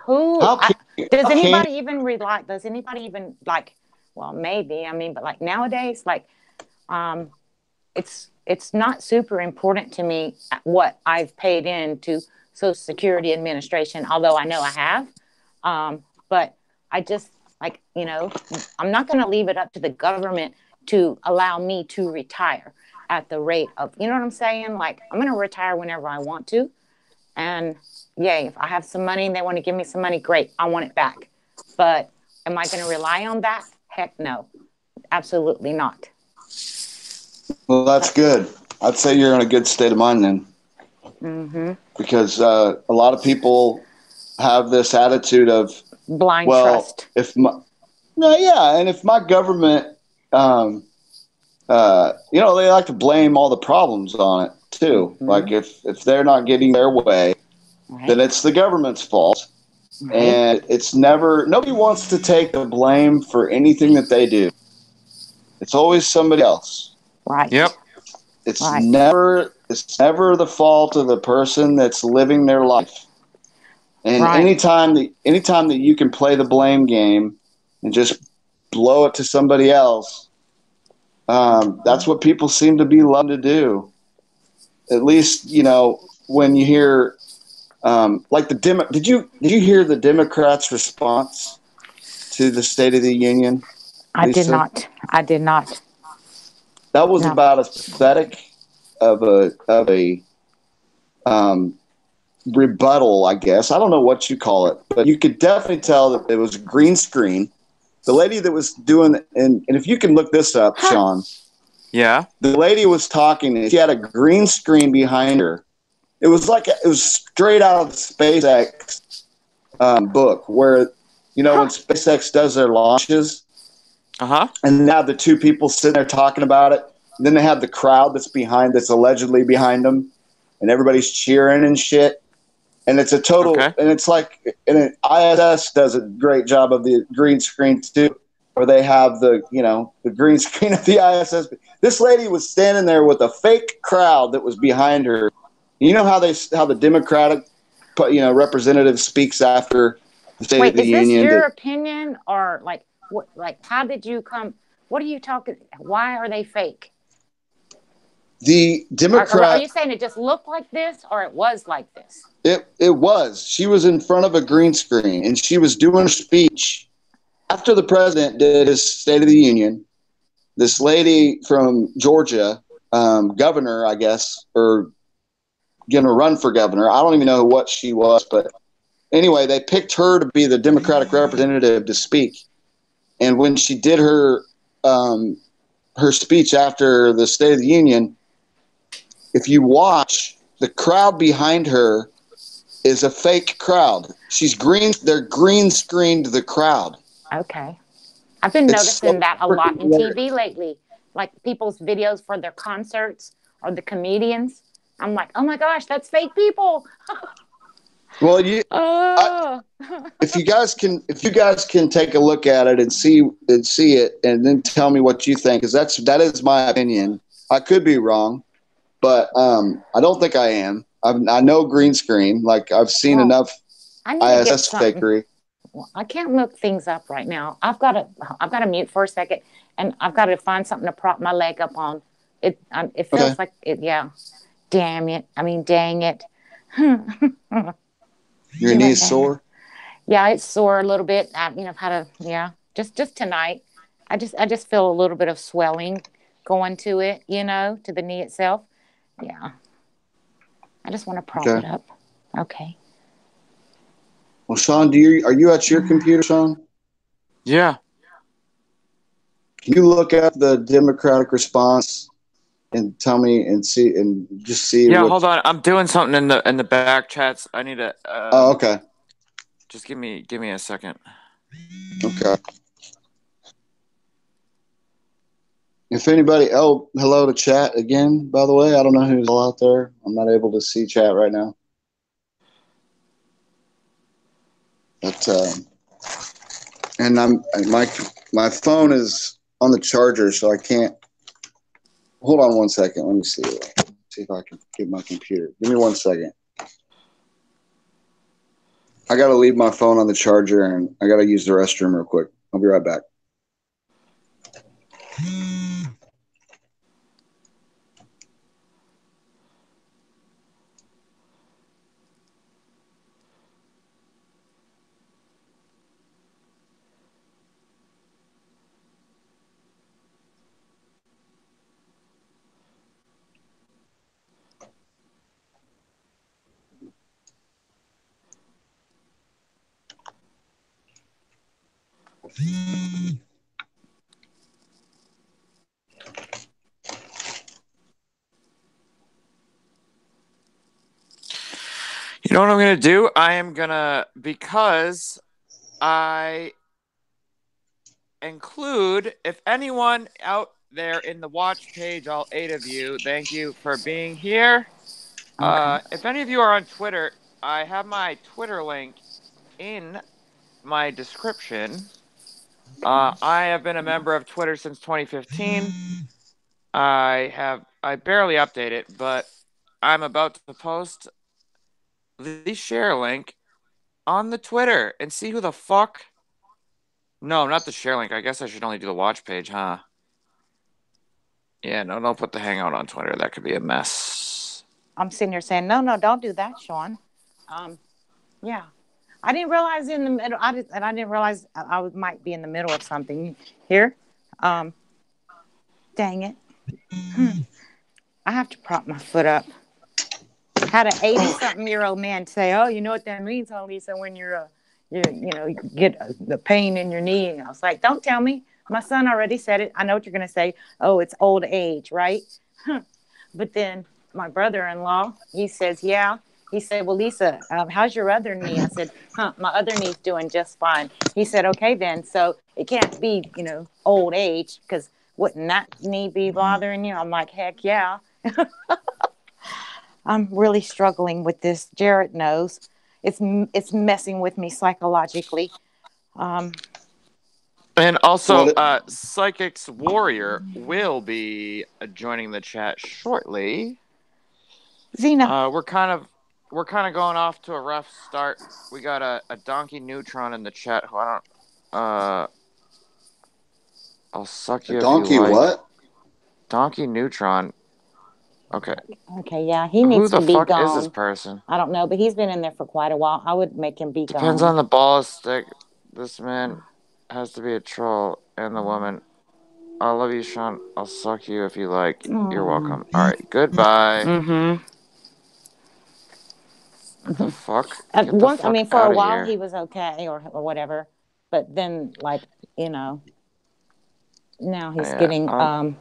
does anybody even rely? Does anybody even like? Well, maybe. I mean, but like nowadays, like, it's not super important to me what I've paid in to Social Security Administration, although I know I have. But I just like, you know, I'm not going to leave it up to the government to allow me to retire at the rate of, you know what I'm saying? Like, I'm going to retire whenever I want to. And yay, if I have some money and they want to give me some money, great, I want it back. But am I going to rely on that? Heck no, absolutely not. Well, that's good. I'd say you're in a good state of mind then. Mm-hmm. Because a lot of people have this attitude of blind trust. And if my government, you know, they like to blame all the problems on it too. Mm-hmm. Like if they're not getting their way, then it's the government's fault. Right. And it's nobody wants to take the blame for anything that they do. It's always somebody else. Right. Yep. It's never the fault of the person that's living their life. And anytime that you can play the blame game and just blow it to somebody else, that's what people seem to be loving to do. At least, you know, when you hear like did you hear the Democrats' response to the State of the Union? Lisa? I did not. That was about as pathetic of a rebuttal, I guess. I don't know what you call it, but you could definitely tell that it was a green screen. The lady that was doing, and if you can look this up, Sean. Yeah. The lady was talking, and she had a green screen behind her. It was straight out of the SpaceX book, where, you know, when SpaceX does their launches, and now the two people sitting there talking about it, and then they have the crowd that's allegedly behind them, and everybody's cheering and shit. And it's a total, and it's like, and ISS does a great job of the green screen too, where they have the green screen of the ISS. This lady was standing there with a fake crowd that was behind her. You know how the Democratic, representative speaks after the State of the Union. Is this your opinion, or like what? Like, how did you come? What are you talking? Why are they fake? The Democrat. Are you saying it just looked like this, or it was like this? It was. She was in front of a green screen, and she was doing a speech after the president did his State of the Union. This lady from Georgia, governor, I guess, or going to run for governor. I don't even know what she was, but anyway, they picked her to be the Democratic representative to speak. And when she did her speech after the State of the Union, if you watch, the crowd behind her is a fake crowd. They're green screened the crowd. Okay. I've been noticing that a lot in TV lately. Like people's videos for their concerts or the comedians. I'm like, oh my gosh, that's fake people. Well, if you guys can take a look at it and see it, and then tell me what you think, because that is my opinion. I could be wrong, but I don't think I am. I know green screen. Like I've seen enough ISS fakery. Well, I can't look things up right now. I've got to mute for a second, and I've got to find something to prop my leg up on. It feels like it. Yeah. Damn it. I mean, dang it. Your knees sore? Yeah, it's sore a little bit. I've had just tonight. I just feel a little bit of swelling going to it, to the knee itself. Yeah. I just want to prop it up. Okay. Well, Sean, are you at your computer, Sean? Yeah. Can you look at the Democratic response and tell me and see? Yeah, hold on. I'm doing something in the back chats. I need to. Oh, okay. Just give me a second. Okay. If anybody, hello to chat again. By the way, I don't know who's all out there. I'm not able to see chat right now. But and my phone is on the charger, so I can't. Hold on one second. Let me see. See if I can get my computer. Give me 1 second. I got to leave my phone on the charger, and I got to use the restroom real quick. I'll be right back. You know what I'm going to do? I am going to, because I include, if anyone out there in the watch page, all 8 of you, thank you for being here. Okay. If any of you are on Twitter, I have my Twitter link in my description. I have been a member of Twitter since 2015. I barely update it, but I'm about to post the share link on the Twitter and see who the fuck. No, not the share link. I guess I should only do the watch page, huh? Yeah, no, don't put the hangout on Twitter. That could be a mess. I'm sitting here saying, no, don't do that, Sean. Yeah. I didn't realize in the middle. I didn't realize I might be in the middle of something here. Dang it. I have to prop my foot up. Had an 80-something-year-old man say, "Oh, you know what that means, huh, Lisa? When you get the pain in your knee." And I was like, "Don't tell me. My son already said it. I know what you're gonna say. Oh, it's old age, right?" But then my brother-in-law, he says, "Yeah." He said, "Well, Lisa, how's your other knee?" I said, "My other knee's doing just fine." He said, "Okay, then. So it can't be, old age, because wouldn't that knee be bothering you?" I'm like, "Heck yeah." I'm really struggling with this. Jarrett knows. It's messing with me psychologically. And also, Psychic's Warrior will be joining the chat shortly. Xena. We're kind of going off to a rough start. We got a Donkey Neutron in the chat who I don't. I'll suck you. Donkey if you like. What? Donkey Neutron. Okay. Okay, yeah, he needs to be gone. Who the fuck is this person? I don't know, but he's been in there for quite a while. I would make him be gone. Depends on the ball stick. This man has to be a troll, and the woman. I love you, Sean. I'll suck you if you like. You're welcome. All right, goodbye. Mm-hmm. The fuck? At Get the once, I fuck mean, for a out of while here. he was okay or whatever, but then like now he's Yeah, getting I'm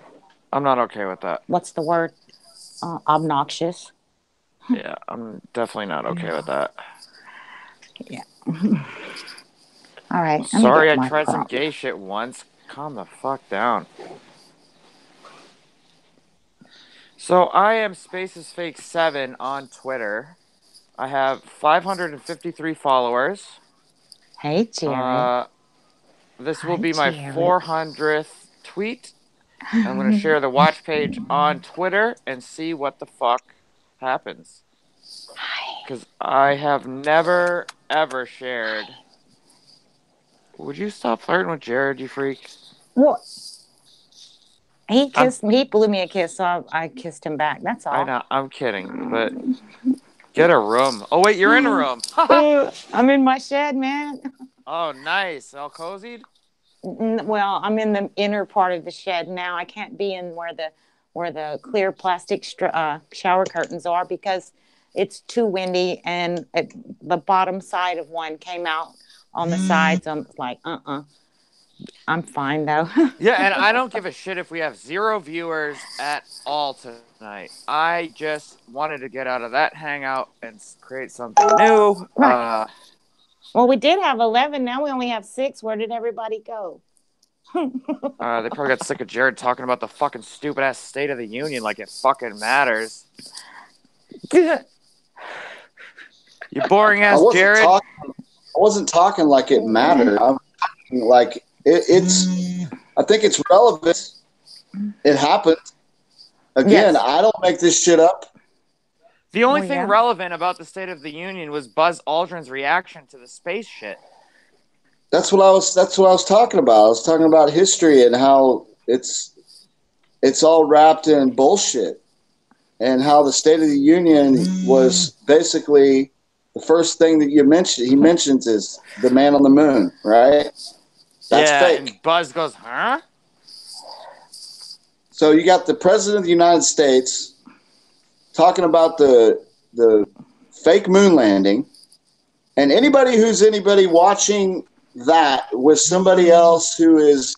not okay with that. what's the word? Obnoxious. Yeah, I'm definitely not okay with that. Yeah. All right, let me Sorry, get I my tried some prop. gay shit once. Calm the fuck down. So I am Spaces Fake 7 on Twitter. I have 553 followers. Hey, Jared. Uh, this will Hi, be my Jared. 400th tweet. I'm going to share the watch page on Twitter and see what the fuck happens. Because I have never, ever shared. Would you stop flirting with Jared, you freak? What? He I'm, kissed. He blew me a kiss, so I kissed him back. That's I all. know, I'm kidding, but get a room. Oh, wait, you're in a room. I'm in my shed, man. Oh, nice. All cozied? Well, I'm in the inner part of the shed now. I can't be in where the clear plastic shower curtains are because it's too windy, and the bottom side of one came out on the side. So I'm like, I'm fine though. Yeah, and I don't give a shit if we have 0 viewers at all tonight. I just wanted to get out of that hangout and create something new. Right. Well, we did have 11. Now we only have 6. Where did everybody go? They probably got sick of Jared talking about the fucking stupid ass State of the Union like it fucking matters. You boring ass Jared. I wasn't talking like it mattered. I'm talking like it's. I think it's relevant. It happened. Again, Yes. I don't make this shit up. The only thing relevant about the State of the Union was Buzz Aldrin's reaction to the space shit. That's what I was talking about. I was talking about history and how it's all wrapped in bullshit, and how the State of the Union was basically the first thing that he mentions is the man on the moon, right? That's fake. And Buzz goes, huh? So you got the president of the United States talking about the fake moon landing, and anybody watching that with somebody else who is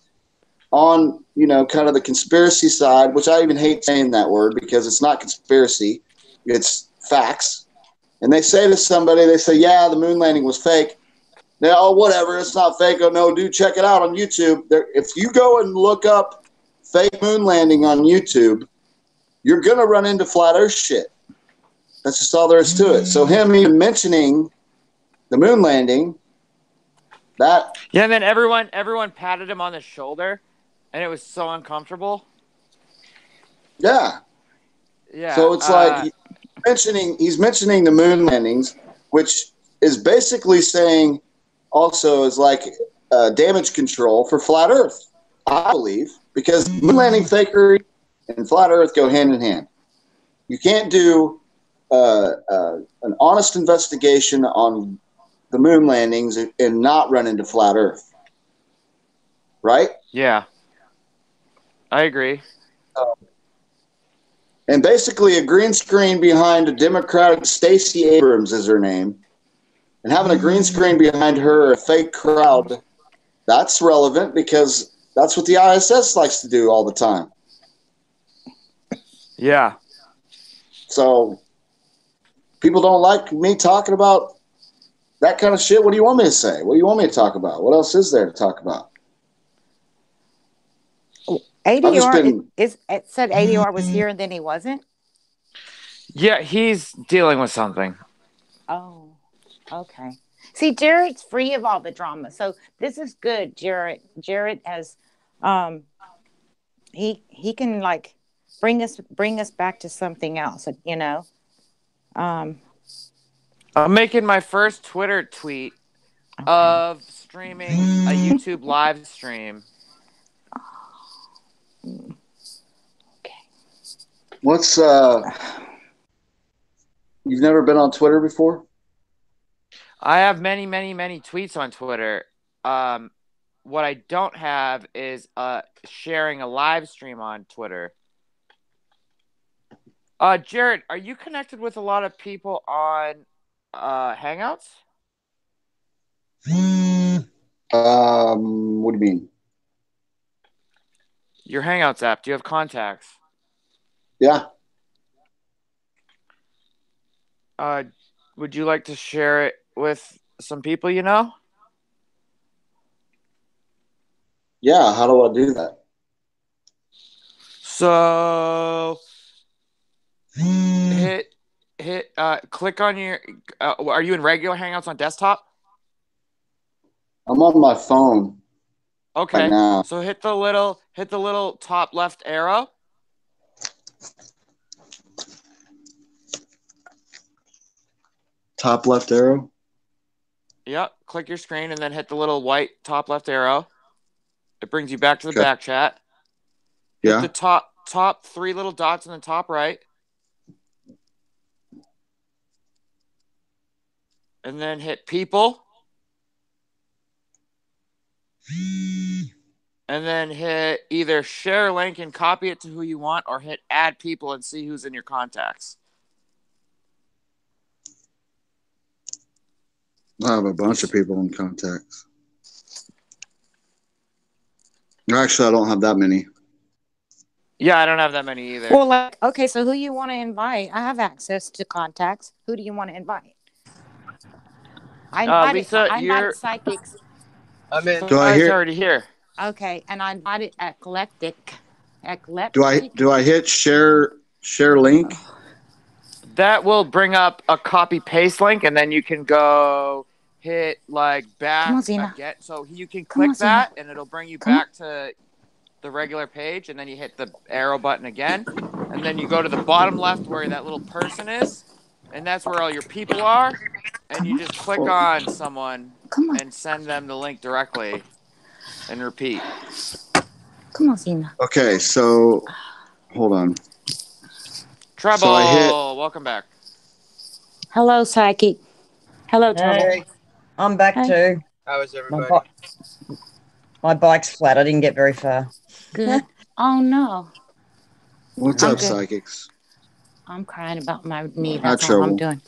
on, kind of the conspiracy side, which I even hate saying that word because it's not conspiracy, it's facts. And they say to somebody, yeah, the moon landing was fake. Oh, whatever, it's not fake. Oh, no, dude, check it out on YouTube. If you go and look up fake moon landing on YouTube, you're going to run into flat earth shit. That's just all there is to it. So him even mentioning the moon landing, that... Yeah, and then everyone patted him on the shoulder, and it was so uncomfortable. Yeah. Yeah. So it's like he's mentioning the moon landings, which is basically saying also is like damage control for flat earth, I believe, because moon landing fakery and flat earth go hand in hand. You can't do an honest investigation on the moon landings and not run into flat earth. Right? Yeah. I agree. And basically a green screen behind a Democratic Stacey Abrams is her name. And having a green screen behind her, a fake crowd, that's relevant because that's what the ISS likes to do all the time. Yeah. So people don't like me talking about that kind of shit. What do you want me to say? What do you want me to talk about? What else is there to talk about? ADR it said ADR was here and then he wasn't. Yeah, he's dealing with something. Oh, okay. See, Jared's free of all the drama, so this is good. Jared has, he can like bring us back to something else. I'm making my first Twitter tweet of streaming a YouTube live stream. Okay. What's you've never been on Twitter before? I have many, many, many tweets on Twitter. What I don't have is sharing a live stream on Twitter. Jared, are you connected with a lot of people on Hangouts? What do you mean? Your Hangouts app. Do you have contacts? Yeah. Would you like to share it with some people you know? Yeah. How do I do that? So click on your. Are you in regular Hangouts on desktop? I'm on my phone right Okay. now. So hit the little top left arrow. Top left arrow. Yep. Click your screen and then hit the little white top left arrow. It brings you back to the Okay. back chat. Hit Yeah. the top 3 little dots in the top right. And then hit people. And then hit either share link and copy it to who you want, or hit add people and see who's in your contacts. I have a bunch of people in contacts. Actually, I don't have that many. Yeah, I don't have that many either. Well, okay, so who you want to invite? I have access to contacts. Who do you want to invite? I invited psychics. I'm in. Do I hear? Already here. Okay, and I invited eclectic. Do I hit share link? That will bring up a copy paste link, and then you can go hit back again. So you can click that, and it'll bring you back to the regular page, and then you hit the arrow button again, and then you go to the bottom left where that little person is, and that's where all your people are, and you just click on someone and send them the link directly, and repeat. Come on, Zena. Okay, so hold on. Trouble. So welcome back. Hello, Psychic. Hello, Trouble. Hey, I'm back too. How is everybody? My bike's flat. I didn't get very far. Good. Oh no. What's up, psychics? I'm crying about my knee. That's all I'm doing.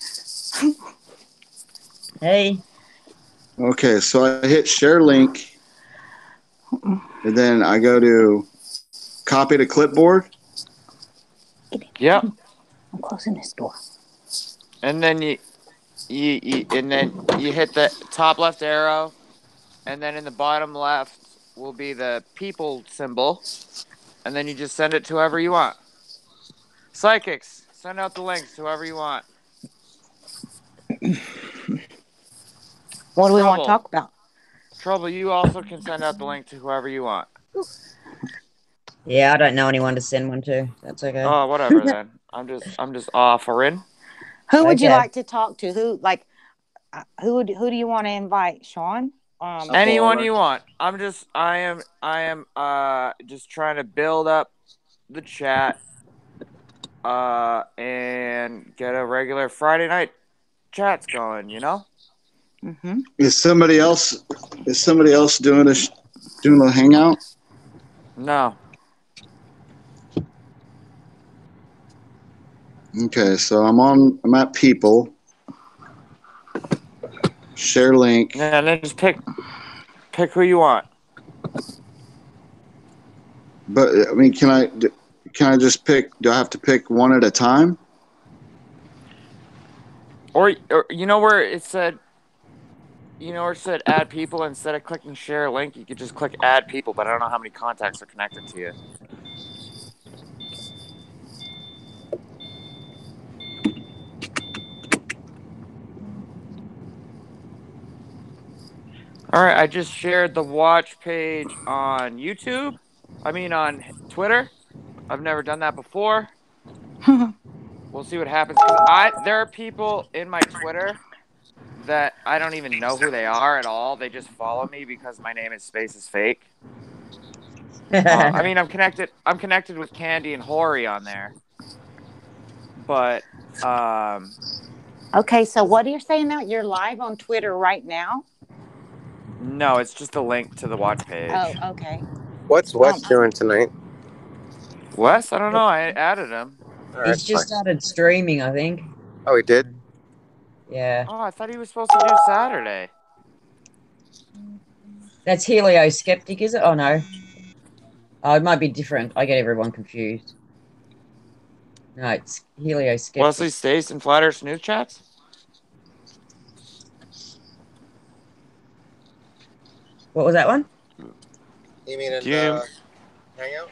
Hey. Okay, so I hit share link, and then I go to copy to clipboard. Yep. I'm closing this door. And then you hit the top left arrow, and then in the bottom left will be the people symbol, and then you just send it to whoever you want. Psychics, send out the links to whoever you want. What do we want to talk about? Trouble, you also can send out the link to whoever you want. Yeah, I don't know anyone to send one to. That's okay. Oh, whatever then. I'm just offering. Who would you like to talk to? Who do you want to invite, Sean? Anyone you want. I am just trying to build up the chat and get a regular Friday night chats going, you know? Mm-hmm. Is somebody else doing a hangout? No. Okay, so I'm at people. Share link. Yeah, and then just pick who you want. But I mean, can I just pick? Do I have to pick one at a time? Or you know where it said add people, instead of clicking share link, you could just click add people, but I don't know how many contacts are connected to you. All right, I just shared the watch page on YouTube. I mean on Twitter. I've never done that before. We'll see what happens. There are people in my Twitter that I don't even know who they are at all. They just follow me because my name is Space is Fake. I mean, I'm connected with Candy and Hori on there. But okay, so what are you saying now? You're live on Twitter right now? No, it's just a link to the watch page. Oh, okay. What's Wes doing tonight? Wes? I don't know. I added him. He's just started streaming, I think. Oh, he did? Yeah. Oh, I thought he was supposed to do Saturday. That's heliosceptic, is it? Oh, no. Oh, it might be different. I get everyone confused. No, it's heliosceptic. Wesley Stace and Flat Earth Snooze Chats? What was that one? You mean in Do you- the hangout?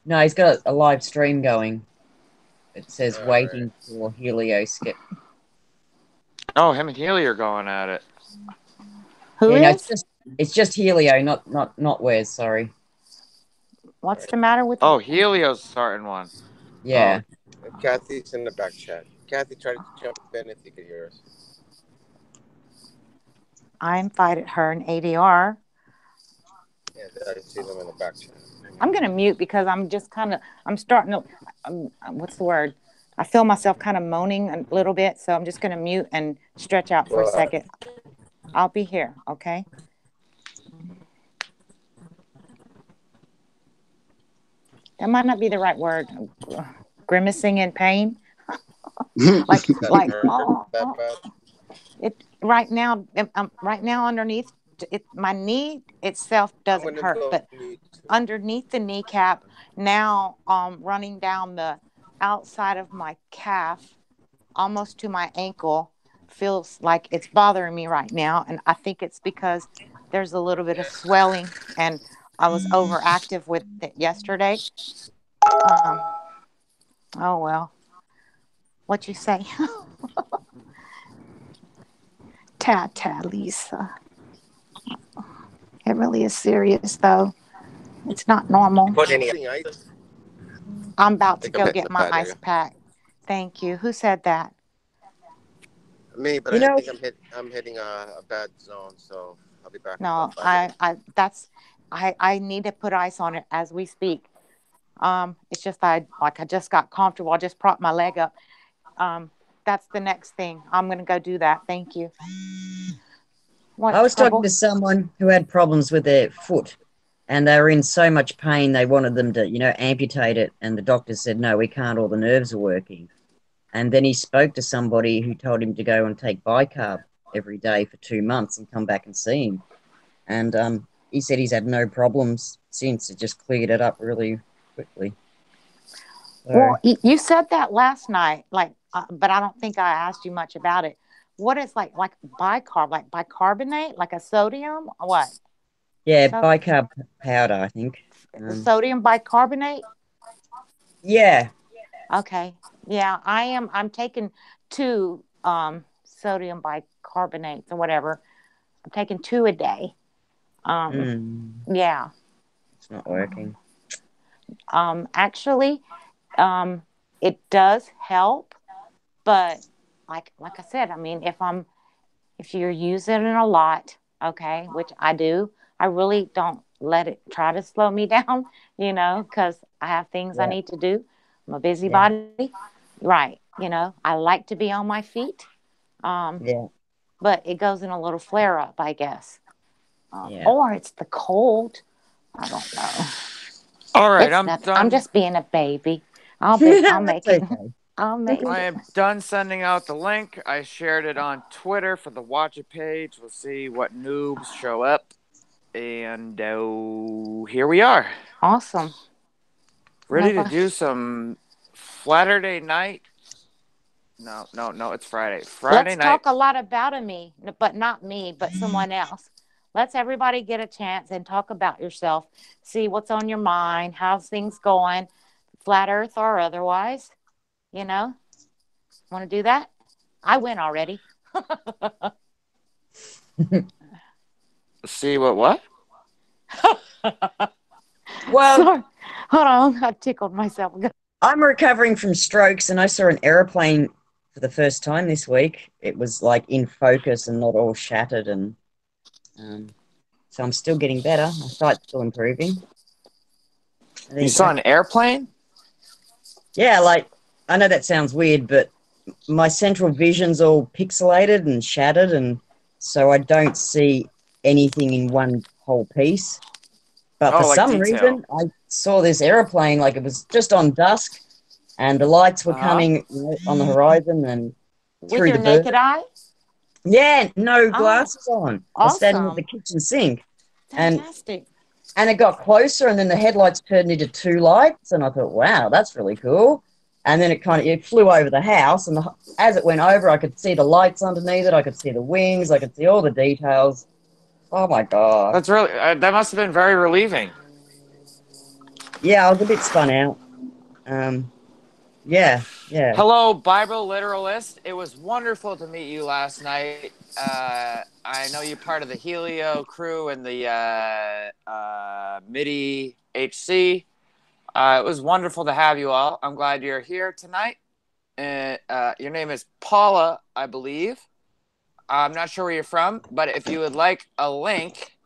No, he's got a live stream going. It says All waiting for heliosceptic. Oh, him and Healy are going at it. Who Yeah, no, is? it's just Helio, not Wes, sorry. What's the matter with? Oh, Helio's starting one. Yeah. Kathy's in the back chat. Kathy, try to jump in if you could hear us. I invited her in ADR. Yeah, I see them in the back chat. I'm gonna mute because I'm just kind of. I'm starting to. What's the word? I feel myself kind of moaning a little bit, so I'm just gonna mute and stretch out for a second. I'll be here, okay? That might not be the right word. Grimacing in pain, like oh, that bad? it right now. Right now underneath it, my knee itself doesn't hurt, but underneath the kneecap now, running down the outside of my calf, almost to my ankle, feels like it's bothering me right now, and I think it's because there's a little bit of swelling, and I was overactive with it yesterday. Oh well, what you say? Ta, Lisa. It really is serious, though. It's not normal. Put any ice? I'm about to Take a go bit get of my that, ice yeah. pack. Thank you. Who said that? Me, but You I know- think I'm hitting a bad zone, so I'll be back in No, about 5 minutes. I need to put ice on it as we speak. It's just I just got comfortable. I just propped my leg up. That's the next thing. I'm gonna go do that. Thank you. What I was talking trouble? to someone who had problems with their foot and they were in so much pain they wanted them to, amputate it. And the doctor said, no, we can't, all the nerves are working. And then he spoke to somebody who told him to go and take bicarb every day for 2 months and come back and see him. And he said he's had no problems since. It just cleared it up really quickly. So, Well, you said that last night, but I don't think I asked you much about it. What is like bicarb, like bicarbonate, like a sodium? Or what? yeah, So, bicarb powder, I think. sodium bicarbonate? Yeah. Okay. Yeah, I am. I'm taking 2 sodium bicarbonates or whatever. I'm taking 2 a day. Yeah. It's not working. Actually, it does help, but like I said, I mean, if you're using it a lot, okay, which I do, I really don't let it try to slow me down, because I have things I need to do. I'm a busybody, right? I like to be on my feet, but it goes in a little flare up, I guess, or it's the cold. I don't know. All right, I'm done. I'm just being a baby. I'll make it. Okay. I'll make I it. am done sending out the link. I shared it on Twitter for the Watch It page. We'll see what noobs show up. And here we are. Awesome. Ready to do some Flatterday night. No, it's Friday. Friday Let's night. talk a lot about me, but not me, but someone else. Let's everybody get a chance and talk about yourself. See what's on your mind. How's things going? Flat Earth or otherwise. Want to do that? I win already. See what? Well, sorry. Hold on. I tickled myself. I'm recovering from strokes, and I saw an aeroplane for the first time this week. It was like in focus and not all shattered, and so I'm still getting better. My sight's still improving. You saw an airplane? Yeah, I know that sounds weird, but my central vision's all pixelated and shattered, and so I don't see anything in one whole piece. But for some reason, I saw this aeroplane, like it was just on dusk, and the lights were Uh-huh. coming on the horizon and With through your the bird. naked eye? Yeah, no glasses on. I was standing at Awesome. the kitchen sink, and Fantastic. it got closer, and then the headlights turned into two lights, and I thought, wow, that's really cool. And then it flew over the house, and as it went over, I could see the lights underneath it. I could see the wings. I could see all the details. Oh my god! That's really that must have been very relieving. Yeah, I was a bit spun out. Yeah. Hello, Bible literalist. It was wonderful to meet you last night. I know you're part of the Helio crew and the MIDI HC. It was wonderful to have you all. I'm glad you're here tonight. Your name is Paula, I believe. I'm not sure where you're from, but if you would like a link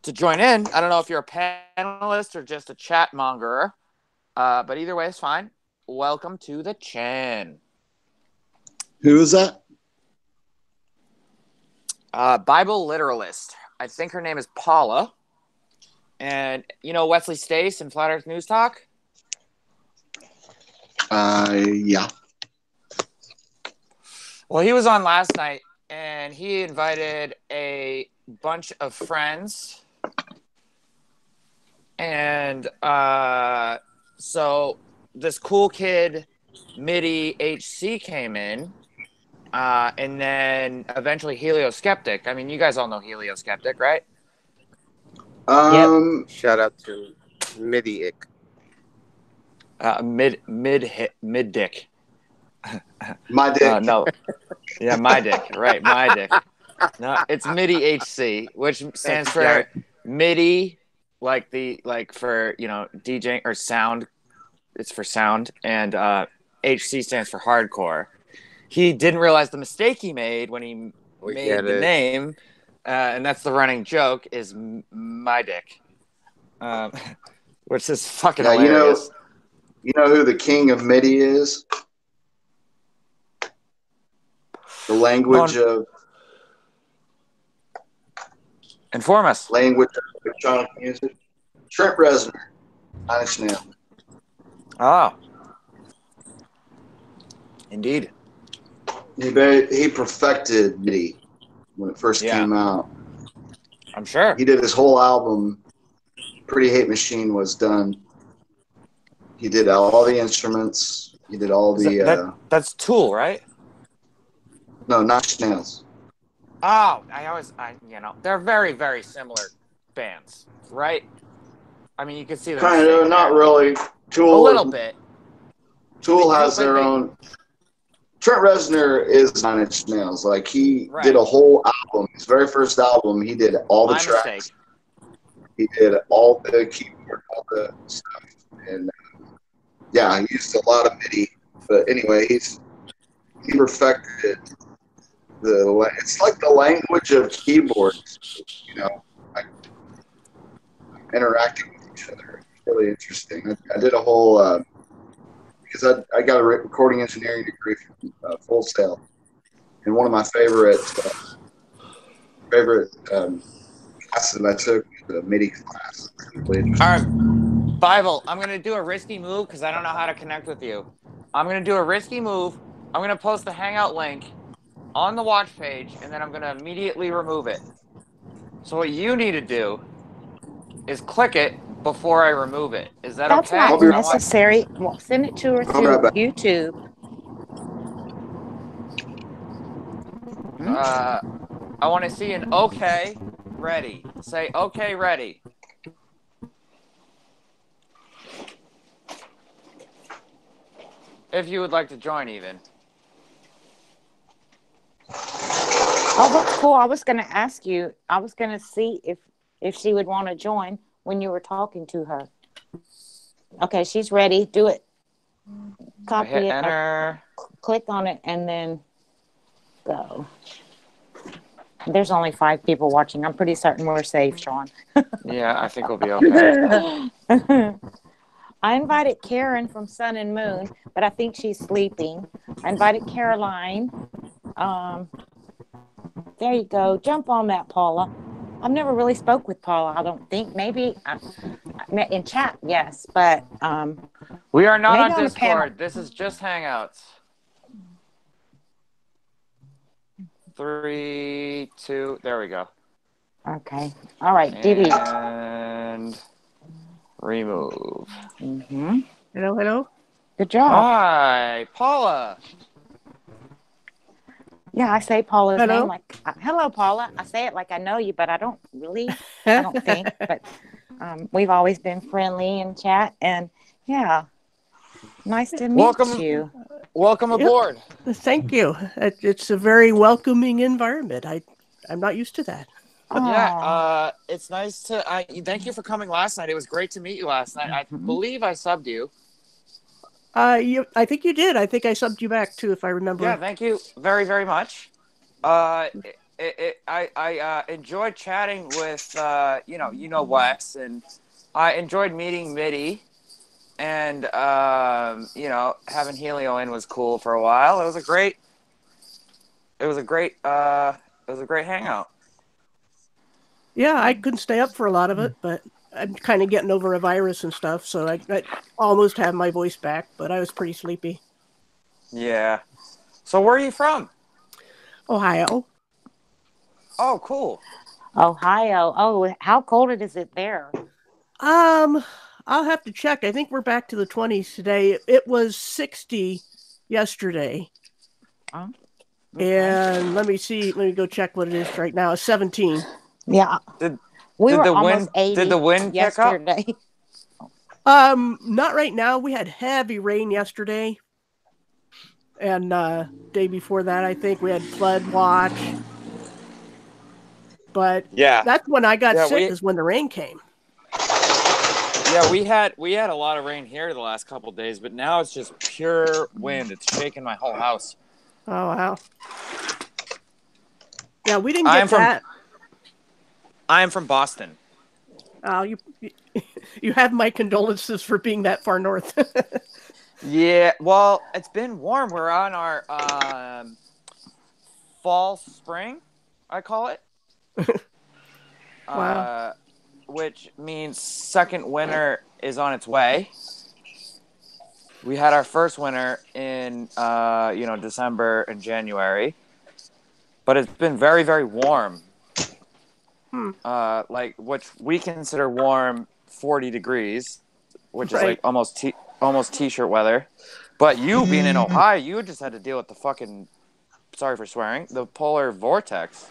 to join in, I don't know if you're a panelist or just a chat mongerer, but either way is fine. Welcome to the Chan. Who is that? Bible literalist. I think her name is Paula. And you know Wesley Stace and Flat Earth News Talk? Yeah. Well, he was on last night, and he invited a bunch of friends. And so this cool kid, MIDI HC, came in. And then eventually Helio Skeptic. I mean, you guys all know Helio Skeptic, right? Shout out to Midi Ick. Mid dick. My dick. No. Yeah, my dick. Right, my dick. No, it's MIDI HC, which stands for Jared. MIDI, like for DJing or sound. It's for sound, and HC stands for hardcore. He didn't realize the mistake he made when he made the name, and that's the running joke is my dick, which is fucking hilarious. You know who the king of MIDI is? The language of inform us. Language of electronic music. Trent Reznor, Nine Inch Nails. Oh, indeed. He perfected MIDI when it first came out. I'm sure. He did his whole album. Pretty Hate Machine was done. He did all the instruments. He did all that's Tool, right? No, Nine Inch Nails. Oh, they're very, very similar bands, right? I mean, you can see them. Kind of, not really. Tool, a little bit. Tool has their own. Trent Reznor is Nine Inch Nails. Like he did a whole album. His very first album, he did all the tracks. Mistake. He did all the keyboard, all the stuff, and he used a lot of MIDI. But anyway, he perfected it's like the language of keyboards, like interacting with each other. It's really interesting. I did a whole because I got a recording engineering degree from Full Sail, and one of my favorite classes that I took was the MIDI class. Really all right, Bible, I'm gonna do a risky move because I don't know how to connect with you. I'm gonna do a risky move. I'm gonna post the Hangout link on the watch page, and then I'm going to immediately remove it. So what you need to do is click it before I remove it. Is that That's okay? not necessary. Well, send it to her through YouTube. I want to see an okay, ready. Say okay, ready. If you would like to join even. Oh, that's cool. I was going to ask you. I was going to see if she would want to join when you were talking to her. Okay, she's ready. Do it. Copy hit it. Enter. Click on it and then go. There's only 5 people watching. I'm pretty certain we're safe, Sean. Yeah, I think we'll be okay. I invited Karen from Sun and Moon, but I think she's sleeping. I invited Caroline. There you go. Jump on that, Paula. I've never really spoke with Paula, I don't think. Maybe in chat, yes. But We are not Maybe on on a panel. Discord. This is just Hangouts. 3, 2. There we go. Okay. All right. Delete. And remove. Mm-hmm. Hello, hello. Good job. Hi, Paula. Yeah, I say Paula's Hello? name like, hello, Paula. I say it like I know you, but I don't really. I don't think. But we've always been friendly in chat. And yeah, nice to meet you. Welcome Yep. aboard. Thank you. It's a very welcoming environment. I'm not used to that. Yeah, it's nice to. Thank you for coming last night. It was great to meet you last night. I believe I subbed you. I think you did. I think I subbed you back too, if I remember. Yeah, thank you very, very much. I enjoyed chatting with Wes, and I enjoyed meeting Mitty, and having Helio in was cool for a while. It was a great hangout. Yeah, I couldn't stay up for a lot of it, but I'm kind of getting over a virus and stuff, so I almost have my voice back, but I was pretty sleepy. Yeah. So where are you from? Ohio. Oh, cool. Ohio. Oh, how cold is it there? I'll have to check. I think we're back to the 20s today. It was 60 yesterday. Oh, okay. And let me see. Let me go check what it is right now. It's 17. Yeah. We were almost 80 did the wind pick up? yesterday. Not right now. We had heavy rain yesterday. And day before that, I think we had flood watch. But Yeah, that's when I got sick, is when the rain came. Yeah, we had a lot of rain here the last couple of days, but now it's just pure wind. It's shaking my whole house. Oh, wow. Yeah, we didn't get that. I am from Boston. Oh, you have my condolences for being that far north. Yeah, well, it's been warm. We're on our fall spring, I call it. Wow. Which means second winter is on its way. We had our first winter in December and January, but it's been very, very warm. Which we consider warm, 40 degrees, which is like almost t-shirt weather. But you being in Ohio, you just had to deal with the fucking, sorry for swearing, the polar vortex.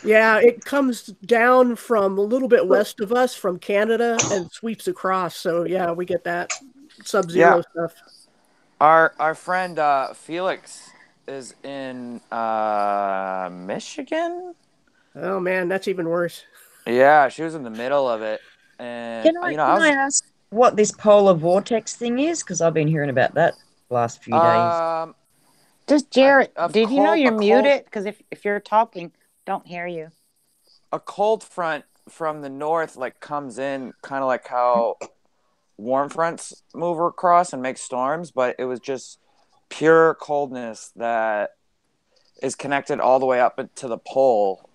Yeah, it comes down from a little bit west of us from Canada and sweeps across. So yeah, we get that sub-zero stuff. Our friend Felix is in Michigan. Oh man, that's even worse. Yeah, she was in the middle of it, and Can I ask what this polar vortex thing is? Because I've been hearing about that the last few days. Just Jared, did you know you're muted? Because if you're talking, don't hear you. A cold front from the north comes in, kind of like how warm fronts move across and make storms, but it was just pure coldness that is connected all the way up to the pole,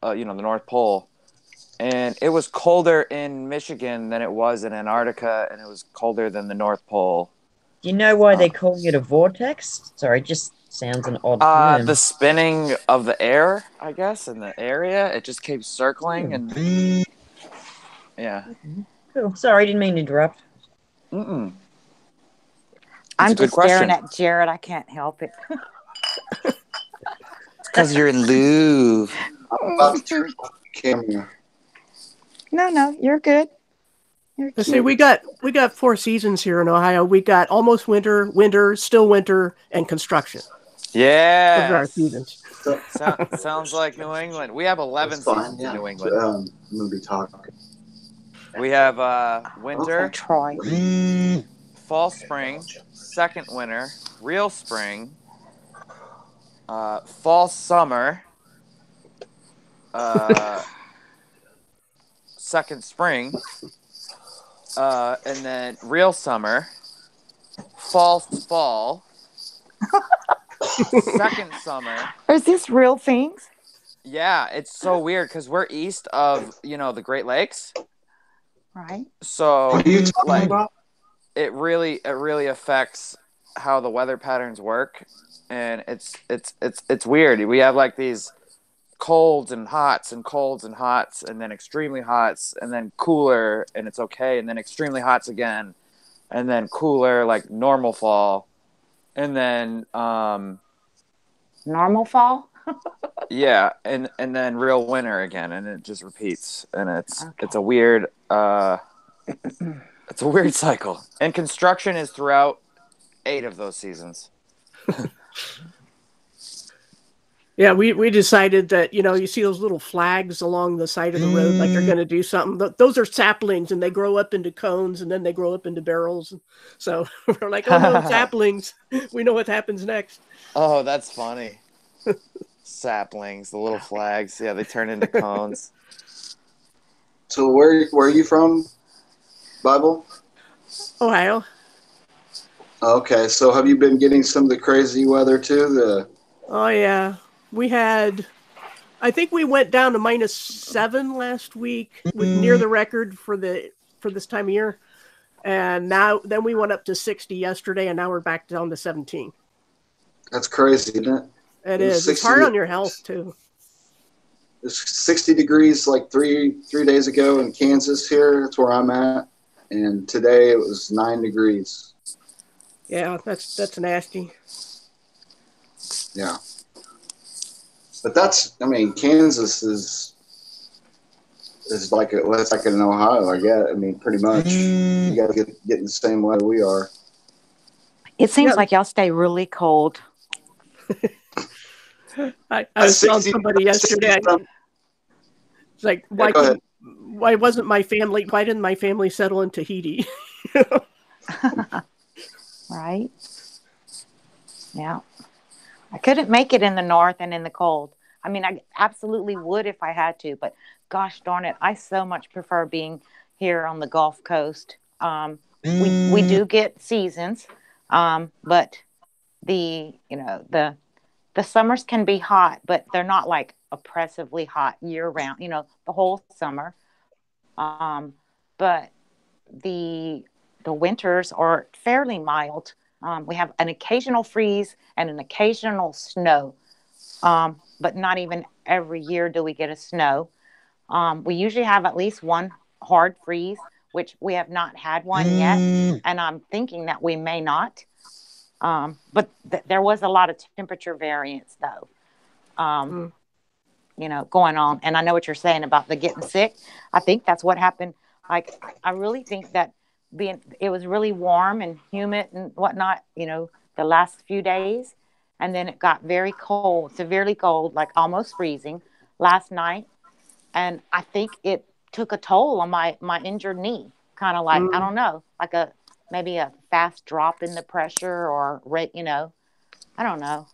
the North Pole. And it was colder in Michigan than it was in Antarctica, and it was colder than the North Pole. Do you know why they're calling it a vortex? Sorry, it just sounds an odd term. The spinning of the air, I guess, in the area. It just keeps circling and... Yeah. Cool. Sorry, I didn't mean to interrupt. I'm just staring at Jared. I can't help it. Because you're in Louvre. No, you're good. Let's see, we got 4 seasons here in Ohio. We got almost winter, winter, still winter, and construction. Yeah. Those are our seasons. Sounds like New England. We have 11 seasons in New England. I'm going to be talking. We have winter, Troy, fall, spring, second winter, real spring, fall, summer, second spring, and then real summer, fall, second summer. Is this real things? Yeah, it's so weird because we're east of the Great Lakes. Right. So what are you talking about? it really affects how the weather patterns work, and it's weird. We have like these colds and hots and colds and hots, and then extremely hots, and then cooler, and it's okay, and then extremely hots again, and then cooler, like normal fall, and then Normal fall? yeah, and then real winter again, and it just repeats, and it's Okay. it's a weird it's a weird cycle. And construction is throughout 8 of those seasons. Yeah, we decided that, you see those little flags along the side of the road, like they're going to do something. Those are saplings, and they grow up into cones, and then they grow up into barrels. So we're like, oh no, saplings. We know what happens next. Oh, that's funny. Saplings, the little flags. Yeah, they turn into cones. So where are you from, Bible? Ohio. Okay, so have you been getting some of the crazy weather too? Oh yeah, I think we went down to -7 last week, with near the record for this time of year, and then we went up to 60 yesterday, and now we're back down to 17. That's crazy, isn't it? It is. It's hard on your health too. It's 60 degrees like three days ago in Kansas here. That's where I'm at, and today it was 9 degrees. Yeah, that's nasty. Yeah. But Kansas is like it's like in Ohio, I guess. I mean, pretty much. You got to get in the same way we are. It seems like y'all stay really cold. I was telling somebody yesterday. It's like, why didn't my family settle in Tahiti? Right? Yeah. I couldn't make it in the north and in the cold. I mean, I absolutely would if I had to, but gosh darn it, I so much prefer being here on the Gulf Coast. We do get seasons, but the summers can be hot, but they're not like oppressively hot year round. The whole summer. But the winters are fairly mild. We have an occasional freeze and an occasional snow, but not even every year do we get a snow. We usually have at least one hard freeze, which we have not had one yet, and I'm thinking that we may not. But there was a lot of temperature variance, though, going on. And I know what you're saying about the getting sick. I think that's what happened. Like, I really think that it was really warm and humid and whatnot, the last few days. And then it got very cold, severely cold, like almost freezing last night. And I think it took a toll on my injured knee. Kind of like, I don't know, like maybe a fast drop in the pressure or rate, I don't know.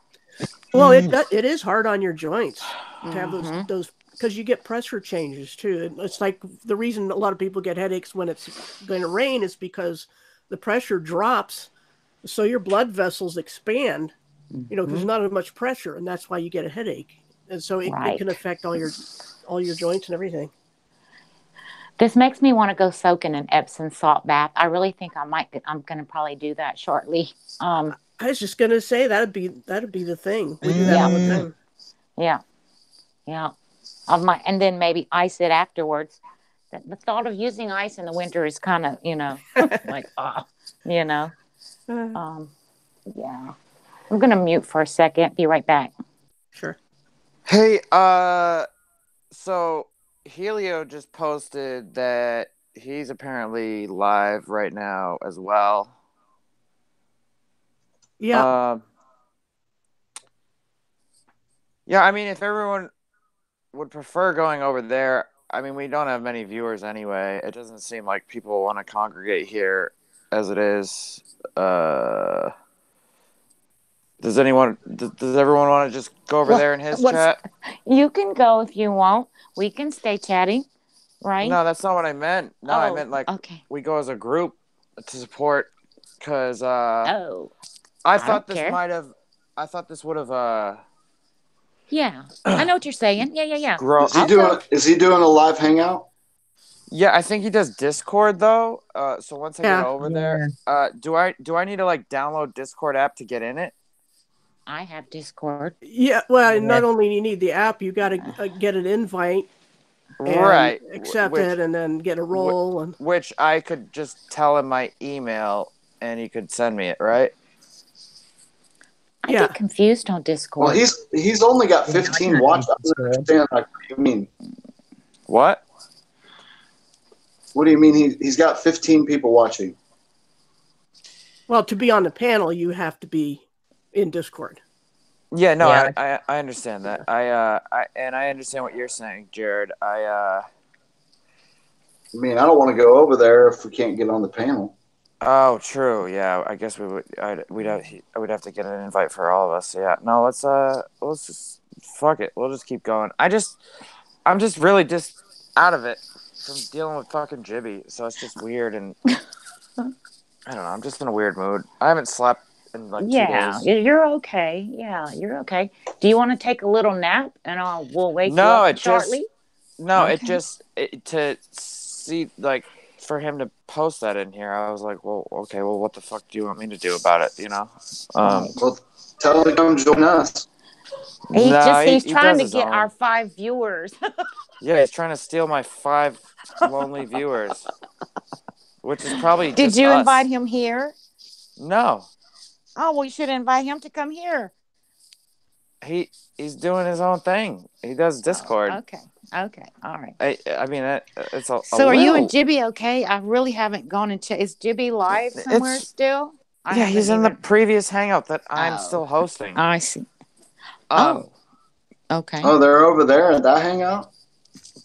Well, it is hard on your joints to have those because you get pressure changes too. It's like the reason a lot of people get headaches when it's going to rain is because the pressure drops, so your blood vessels expand, because there's not as much pressure, and that's why you get a headache. And so it can affect all your joints and everything. This makes me want to go soak in an Epsom salt bath. I really think I'm going to probably do that shortly. I was just going to say that'd be the thing. We do that all the time. Yeah. Yeah. And then maybe ice it afterwards. The thought of using ice in the winter is kind of, like, yeah. I'm going to mute for a second. Be right back. Sure. Hey, so Helio just posted that he's apparently live right now as well. Yeah. Yeah, I mean, if everyone would prefer going over there, I mean, we don't have many viewers anyway. It doesn't seem like people want to congregate here as it is. Does everyone want to just go over there in his chat? You can go if you want. We can stay chatting, right? No, that's not what I meant. No, I meant like we go as a group to support because I thought this would have yeah, I know what you're saying. Yeah. Is he doing a live hangout? Yeah, I think he does Discord though. So once I get Yeah. over there, do I need to like download Discord app to get in it? I have Discord. Yeah. Well, Yeah. not only do you need the app, you got to get an invite and Right. accept it, and then get a role. And Which I could just tell him my email and he could send me it, right? I yeah, get confused on Well, Discord. he's only got Yeah, I 15 can't watch. I use don't Discord. understand. Like, what do you mean? What? What do you mean? He's got 15 people watching. well, to be on the panel, you have to be in Discord. Yeah, no, Yeah. I understand that. I understand what you're saying, Jared. I mean, I don't want to go over there if we can't get on the panel. Oh, true. Yeah, I guess I would have to get an invite for all of us. Yeah. No, let's just fuck it. We'll just keep going. I'm just really just out of it from dealing with fucking Jibby. So it's just weird and I don't know. I'm just in a weird mood. I haven't slept in like 2 Yeah, days. you're okay. Yeah, you're okay. Do you want to take a little nap and we'll wake you No, up it shortly? Okay. to see like for him to post that in here. I was like, well, okay, well, what the fuck do you want me to do about it? You know? Well, tell him to come join us. No, He's he trying does to his get own. our 5 viewers. Yeah, he's trying to steal my 5 lonely viewers, which is probably Did just you us. invite him here? No, Oh, well, you should invite him to come here. he's doing his own thing. He does Discord. Okay. Okay. All right. I mean, it's a So are you and little. Jibby okay? I really haven't gone and checked. Is Jibby live somewhere It's still? I yeah, haven't he's in the even. previous hangout that I'm Oh, still hosting. I see. Um, Okay. Oh, they're over there at that hangout?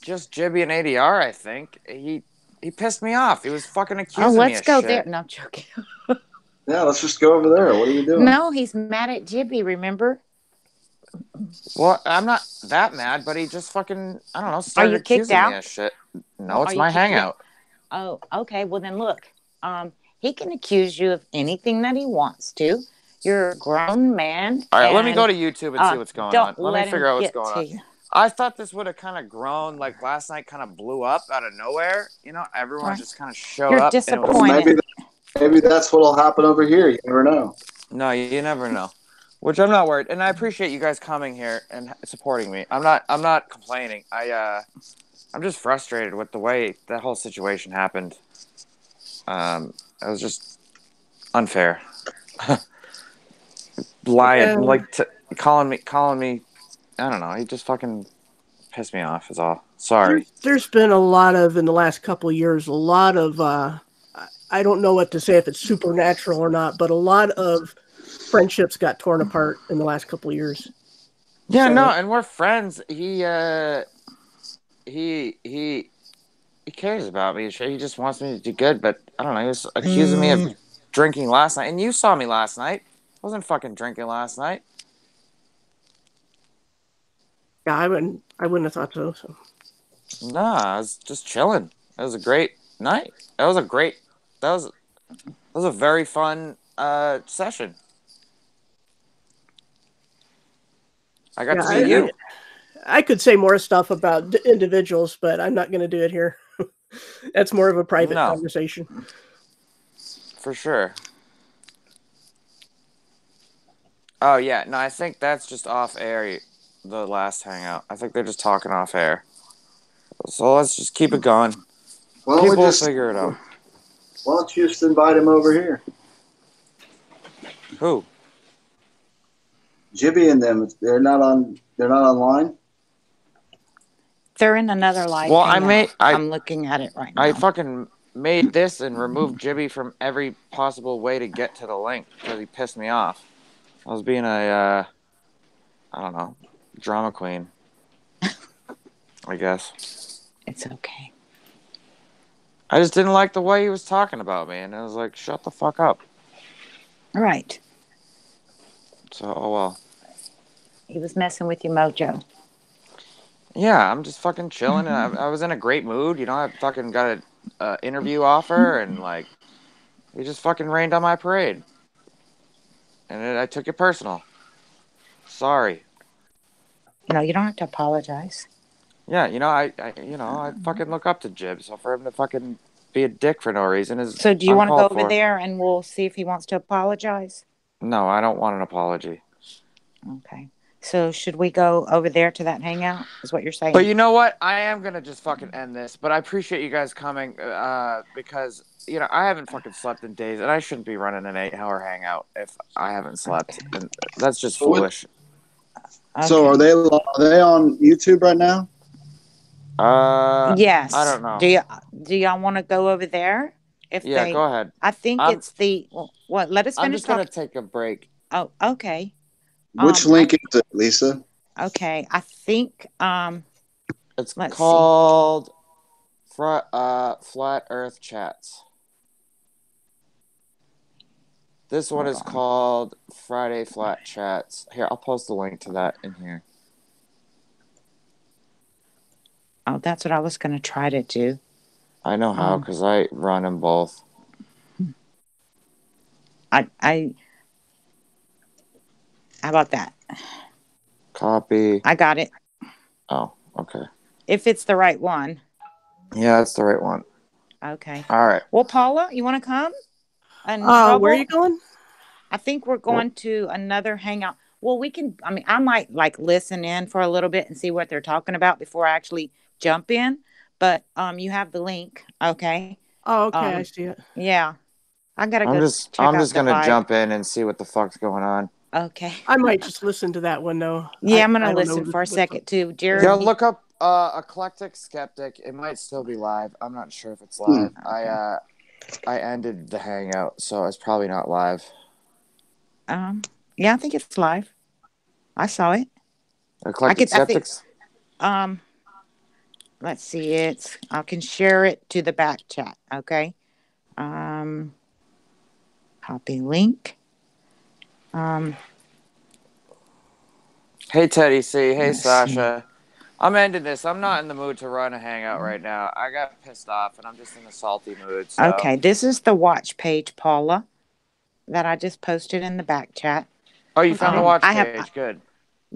just Jibby and ADR. I think he pissed me off. He was fucking Oh, accusing me let's of go shit. there. No, I'm joking. Yeah, let's just go over there. What are we doing? No, he's mad at Jibby, remember? Well, I'm not that mad, but he just fucking I don't know Are started you kicked accusing me out? of shit. Well, No, it's are you my kicked out? hangout. Oh, okay. Well, then look. He can accuse you of anything that he wants to. You're a grown man. All right, let me go to YouTube and see what's going on. Don't Let me let him figure out what's get going to on. you. I thought this would have kind of grown like last night, kind of blew up out of nowhere. You know, everyone Right. just kind of showed You're up. And it was, disappointed. Maybe that's what'll happen over here. You never know. no, you never know. Which I'm not worried, and I appreciate you guys coming here and supporting me. I'm not complaining. I'm just frustrated with the way that whole situation happened. It was just unfair. Lying, like calling me. I don't know. He just fucking pissed me off. Is all. Sorry. There's been a lot of, in the last couple of years, a lot of, I don't know what to say if it's supernatural or not, but a lot of friendships got torn apart in the last couple of years. Yeah, So- no, and we're friends. He cares about me. He just wants me to do good, but I don't know. He was accusing me of drinking last night, and you saw me last night. I wasn't fucking drinking last night. Yeah, I wouldn't have thought so. Nah, I was just chilling. It was a great night. That was a very fun session. I got to meet you. I could say more stuff about individuals, but I'm not going to do it here. That's more of a private conversation. For sure. Oh, yeah. No, I think that's just off air, the last hangout. I think they're just talking off air. So let's just keep it going. People will figure it out. Why don't you just invite him over here? Who? Jibby and them. They're not online? They're in another live Well, hangout. I'm looking at it right now. I fucking made this and removed Jibby from every possible way to get to the link because he pissed me off. I was being I don't know, drama queen. I guess. It's okay. I just didn't like the way he was talking about me, and I was like, shut the fuck up. All right. So, oh well. He was messing with your mojo. Yeah, I'm just fucking chilling, and I was in a great mood. You know, I fucking got an interview offer, and like, he just fucking rained on my parade. And I took it personal. Sorry. No, you don't have to apologize. Yeah, I fucking look up to Jib, so for him to fucking be a dick for no reason is So do you want to go uncalled over for. there and we'll see if he wants to apologize? No, I don't want an apology. Okay. So should we go over there to that hangout? Is what you're saying? But you know what? I am gonna just fucking end this. But I appreciate you guys coming, because I haven't fucking slept in days, and I shouldn't be running an 8-hour hangout if I haven't slept, Okay. and that's just So what- foolish. So Okay. are they on YouTube right now? Yes. I don't know. Do y'all want to go over there? If Yeah, they, go ahead. I think I'm it's the what? Let us I'm finish just gonna talking. take a break. Oh, okay. Which link is it, Lisa? Okay. I think It's let's see. called Flat Earth Chats. This one Hold is on. called Friday Flat Chats. Here, I'll post the link to that in here. Oh, that's what I was gonna try to do. I know how because I run them both. I how about that? Copy. I got it. Oh, okay. If it's the right one. Yeah, that's the right one. Okay. All right. Well, Paula, you want to come? And Where are you going? I think we're going to another hangout. Well, we can. I mean, I might like listen in for a little bit and see what they're talking about before I actually jump in. But you have the link, okay? Oh, okay, I see it. Yeah, I gotta I'm go just check out the gonna fight. jump in and see what the fuck's going on. Okay. I might just listen to that one though. Yeah, I'm I gonna don't know listen for a second too. Yeah, Jared, look up Eclectic Skeptic. It might still be live. I'm not sure if it's live. I ended the hangout, so it's probably not live. yeah, I think it's live. I saw it. Eclectic I think. Skeptics. Let's see. I can share it to the back chat. Okay. Copy link. Hey Teddy C. Hey Let's Sasha. I'm ending this. I'm not in the mood to run a hangout right now. I got pissed off and I'm just in a salty mood. So. Okay, this is the watch page, Paula, that I just posted in the back chat. Oh, you found the watch page. Good.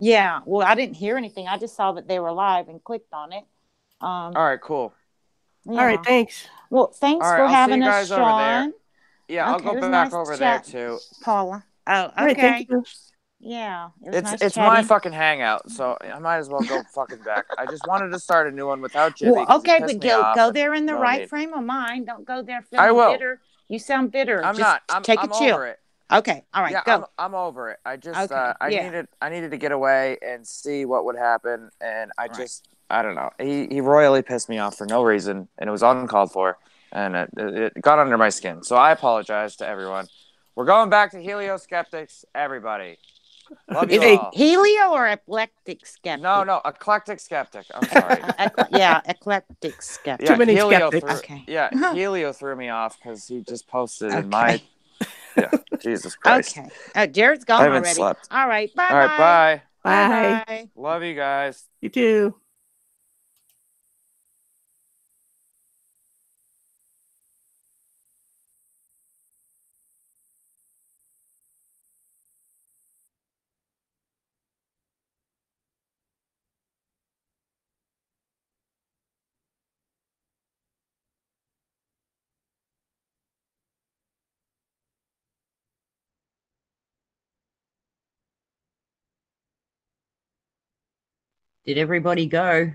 Yeah. Well, I didn't hear anything. I just saw that they were live and clicked on it. All right. Cool. Yeah. All right. Thanks. Well, thanks All right, for I'll see having you us, guys over there. Sean. Yeah, Okay, I'll go back nice over there chat, too. Paula. Oh, okay. All right. Thank you. Yeah, it was nice It's chatting. my fucking hangout, so I might as well go fucking back. I just wanted to start a new one without Jibby. Well, okay, but go and there in the no right need. frame of mind. Don't go there I feeling will. bitter. You sound bitter. I'm Just not. take I'm a chill. over it. Okay, all right, Yeah, go. I'm over it. I just Okay, I needed to get away and see what would happen, and I don't know. He royally pissed me off for no reason, and it was uncalled for, and it got under my skin. So I apologize to everyone. We're going back to Helio Skeptics, everybody. Love you Is it all. Helio or eclectic skeptic? No, eclectic skeptic. I'm sorry. Yeah, eclectic skeptic. Too many Helio skeptics. Helio threw me off because he just posted in my. Yeah, Jesus Christ. Okay. Jared's gone I haven't already. slept. All right. Bye. All right, bye. Bye. Bye. Love you guys. You too. Did everybody go?